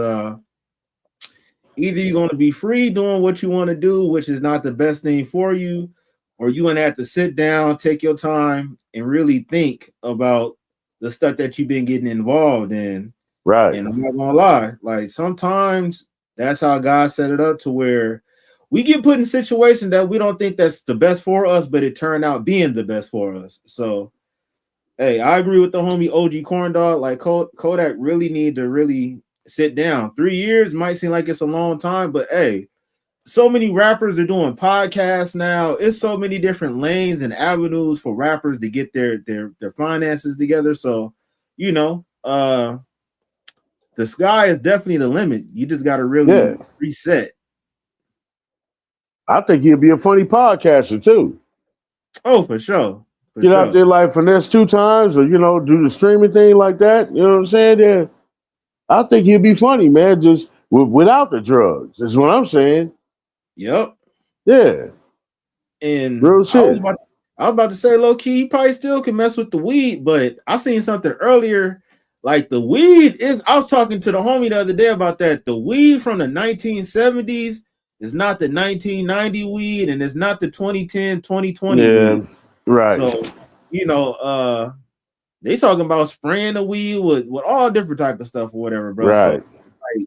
S1: either you're gonna be free doing what you want to do, which is not the best thing for you, or you're gonna have to sit down, take your time, and really think about the stuff that you've been getting involved in.
S2: Right.
S1: And I'm not gonna lie, like sometimes that's how God set it up to where we get put in situations that we don't think that's the best for us, but it turned out being the best for us. So hey, I agree with the homie OG Corn Dog. Like Kodak really need to really sit down. 3 years might seem like it's a long time, but hey, so many rappers are doing podcasts now. It's so many different lanes and avenues for rappers to get their finances together. So, the sky is definitely the limit. You just got to really reset.
S2: I think he'd be a funny podcaster too.
S1: Oh, for sure.
S2: Get out there like finesse 2 times or, do the streaming thing like that. You know what I'm saying? Yeah. I think he'd be funny, man, just without the drugs, is what I'm saying.
S1: Yep.
S2: Yeah.
S1: And
S2: real shit.
S1: I was about to say, low key, he probably still can mess with the weed, but I seen something earlier. Like the weed is, I was talking to the homie the other day about that. The weed from the 1970s is not the 1990 weed, and it's not the 2010, 2020 weed.
S2: Right.
S1: So, they talking about spraying the weed with all different type of stuff or whatever, bro.
S2: Right.
S1: So, like,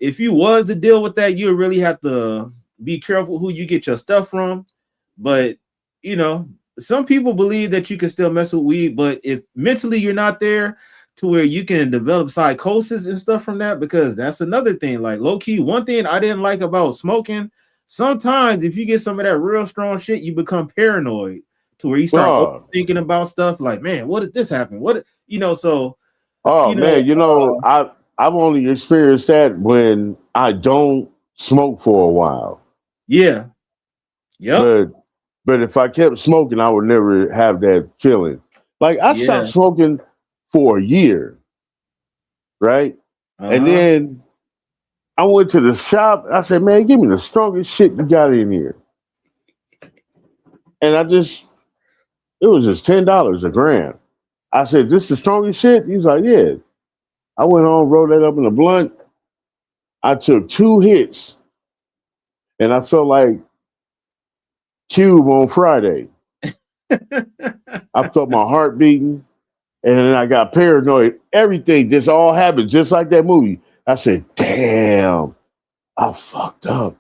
S1: if you was to deal with that, you really have to be careful who you get your stuff from. But some people believe that you can still mess with weed, but if mentally you're not there to where you can develop psychosis and stuff from that, because that's another thing. Like low key, one thing I didn't like about smoking, sometimes if you get some of that real strong shit, you become paranoid to where you start thinking about stuff like, man, what did this happen? So.
S2: I've only experienced that when I don't smoke for a while.
S1: Yeah. Yep.
S2: But if I kept smoking, I would never have that feeling. Like I stopped
S1: Yeah.
S2: smoking for a year, right? And then I went to the shop. I said, "Man, give me the strongest shit you got in here." And it was just $10 a gram. I said, "This the strongest shit?" He's like, "Yeah." I went home, rolled that up in a blunt. I took 2 hits, and I felt like Cube on Friday. I felt my heart beating, and then I got paranoid. Everything just all happened just like that movie. I said, "Damn, I fucked up.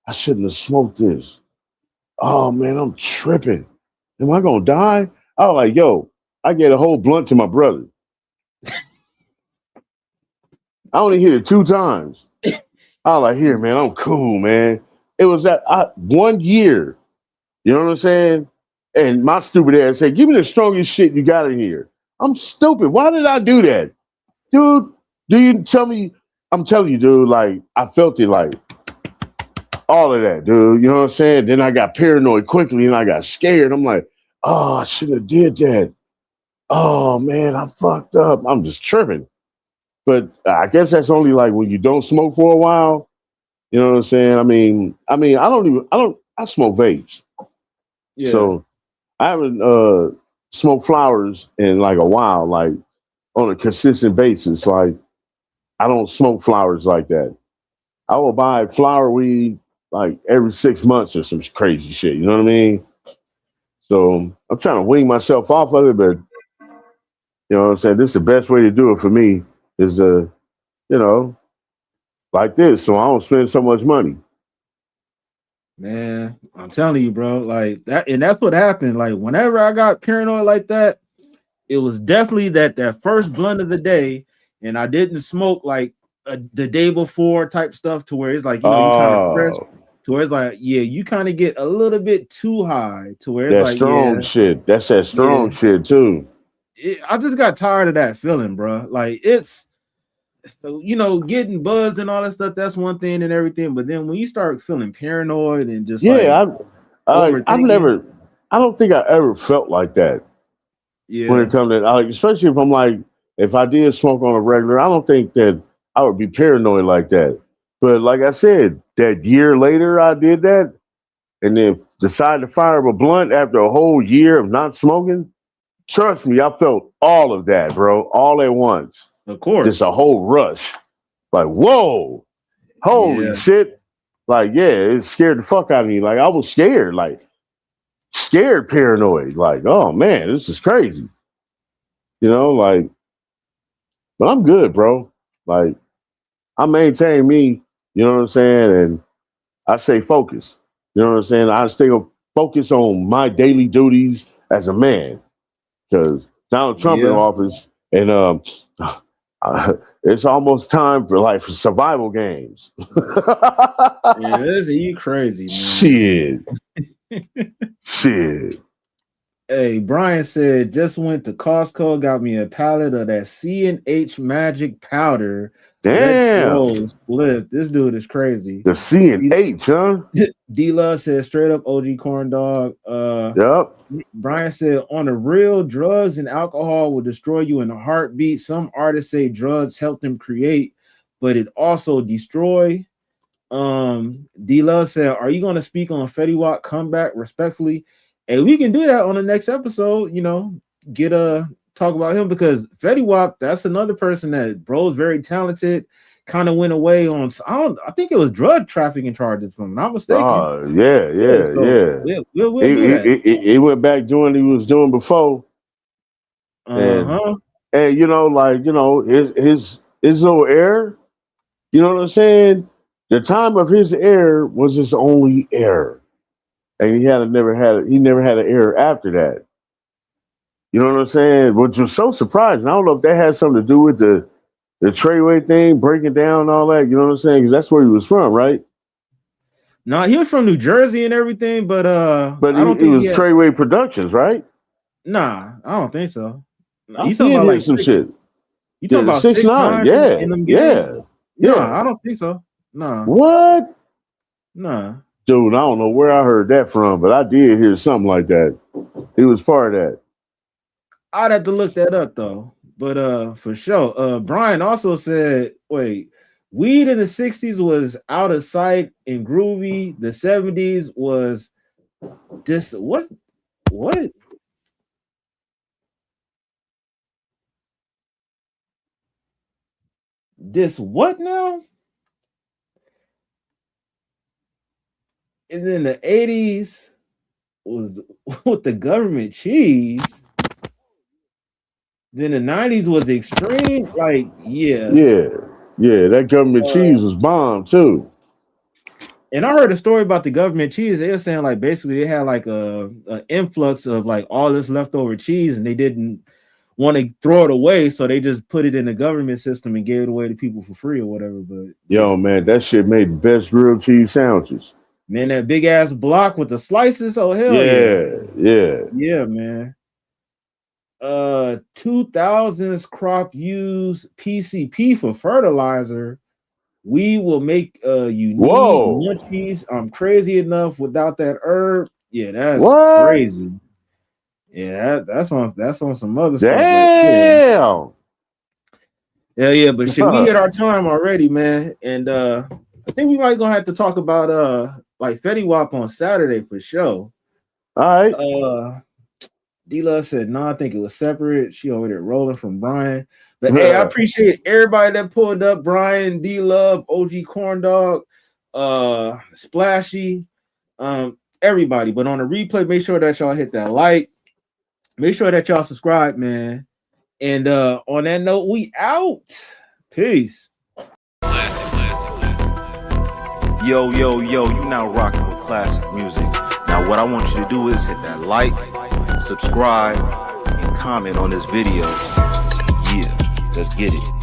S2: I shouldn't have smoked this. Oh man, I'm tripping. Am I gonna die?" I was like, "Yo, I gave a whole blunt to my brother. I only hit it 2 times." I was like, "Here, man, I'm cool, man." It was that 1 year. You know what I'm saying? And my stupid ass said, "Give me the strongest shit you got in here." I'm stupid. Why did I do that? Dude, do you tell me? I'm telling you, dude, like, I felt it like all of that, dude. You know what I'm saying? Then I got paranoid quickly and I got scared. I'm like, "Oh, I shouldn't have did that. Oh, man, I fucked up." I'm just tripping. But I guess that's only like when you don't smoke for a while. You know what I'm saying? I smoke vapes.
S1: Yeah.
S2: So I haven't smoked flowers in like a while, like on a consistent basis. Like I don't smoke flowers like that. I will buy flower weed like every 6 months or some crazy shit. You know what I mean? So I'm trying to wean myself off of it, but you know what I'm saying? This is the best way to do it for me is to, you know, like this. So I don't spend so much money.
S1: Man, I'm telling you, bro, like that, and that's what happened. Like, whenever I got paranoid like that, it was definitely that first blunt of the day, and I didn't smoke like the day before type stuff to where it's like, you kind of fresh, to where it's like, yeah, you kind of get a little bit too high to where it's
S2: That
S1: like,
S2: strong shit. That's that strong shit too.
S1: I just got tired of that feeling, bro. Like it's, getting buzzed and all that stuff, that's one thing and everything. But then when you start feeling paranoid and just
S2: Yeah,
S1: like
S2: I've
S1: overthinking,
S2: never. I don't think I ever felt like that when it
S1: yeah,
S2: comes to like, especially if I'm like, if I did smoke on a regular, I don't think that I would be paranoid like that. But like I said, that year later I did that, and then decided to fire up a blunt after a whole year of not smoking. Trust me, I felt all of that, bro, all at once.
S1: of course,
S2: Just a whole rush. Like, whoa, holy
S1: yeah,
S2: shit. Like, yeah, it scared the fuck out of me. Like, I was scared, like, scared paranoid. Like, oh man, this is crazy. You know, like, but I'm good, bro. Like, I maintain me, you know what I'm saying? And I stay focused. You know what I'm saying? I stay focused on my daily duties as a man. Because Donald Trump in
S1: yeah.
S2: office, and it's almost time for survival games.
S1: Yeah, you crazy,
S2: Shit. Shit.
S1: Hey, Brian said just went to Costco, got me a pallet of that C&H Magic Powder. Let's
S2: Damn.
S1: roll split. This dude is crazy.
S2: The C&H, huh?
S1: D-Love said straight up OG corn dog.
S2: Yep.
S1: Brian said on the real, drugs and alcohol will destroy you in a heartbeat. Some artists say drugs help them create, but it also destroy. D-Love said, are you going to speak on Fetty Wap comeback respectfully? And we can do that on the next episode, get talk about him, because Fetty Wap, that's another person that bro's very talented, kind of went away on, I think it was drug trafficking charges, if I'm not mistaken.
S2: Yeah.
S1: We'll do that.
S2: He went back doing what he was doing before. And his little error, you know what I'm saying? The time of his error was his only error. And he never had an error after that. You know what I'm saying? Which was so surprising. I don't know if that had something to do with the Treyway thing, breaking down and all that. You know what I'm saying? Because that's where he was from, right?
S1: No, he was from New Jersey and everything, but I don't think
S2: it was Treyway Productions, right?
S1: Nah, I don't think so.
S2: You talking about
S1: like
S2: some shit?
S1: You talking about
S2: 6ix9ine?
S1: in them games?
S2: Yeah.
S1: No, I don't think so. No.
S2: What?
S1: Nah.
S2: Dude, I don't know where I heard that from, but I did hear something like that. He was part of that.
S1: I'd have to look that up though. But for sure. Brian also said, wait, weed in the 60s was out of sight and groovy. The 70s was this what? This what now? And then the 80s was with the government cheese. Then the 90s was extreme. Like, yeah.
S2: Yeah, that government cheese was bomb too.
S1: And I heard a story about the government cheese. They were saying like basically they had like a influx of like all this leftover cheese, and they didn't want to throw it away, so they just put it in the government system and gave it away to people for free or whatever. But
S2: yo, man, that shit made the best grilled cheese sandwiches.
S1: Man, that big ass block with the slices. Oh hell yeah, man. 2000s crop use PCP for fertilizer. We will make you need munchies. I'm crazy enough without that herb. Yeah, that's crazy. Yeah, that's on some other stuff.
S2: Damn.
S1: Yeah, but shit, we hit our time already, man. And I think we might gonna have to talk about like Fetty Wap on Saturday for sure.
S2: All right.
S1: D-Love said, no, I think it was separate. She over there rolling from Brian. But hey, I appreciate everybody that pulled up. Brian, D-Love, OG Corn Dog, Splashy, everybody. But on the replay, make sure that y'all hit that like. Make sure that y'all subscribe, man. And on that note, we out. Peace.
S17: Yo, you now rocking with classic music. Now, what I want you to do is hit that like, subscribe, and comment on this video. Yeah, let's get it.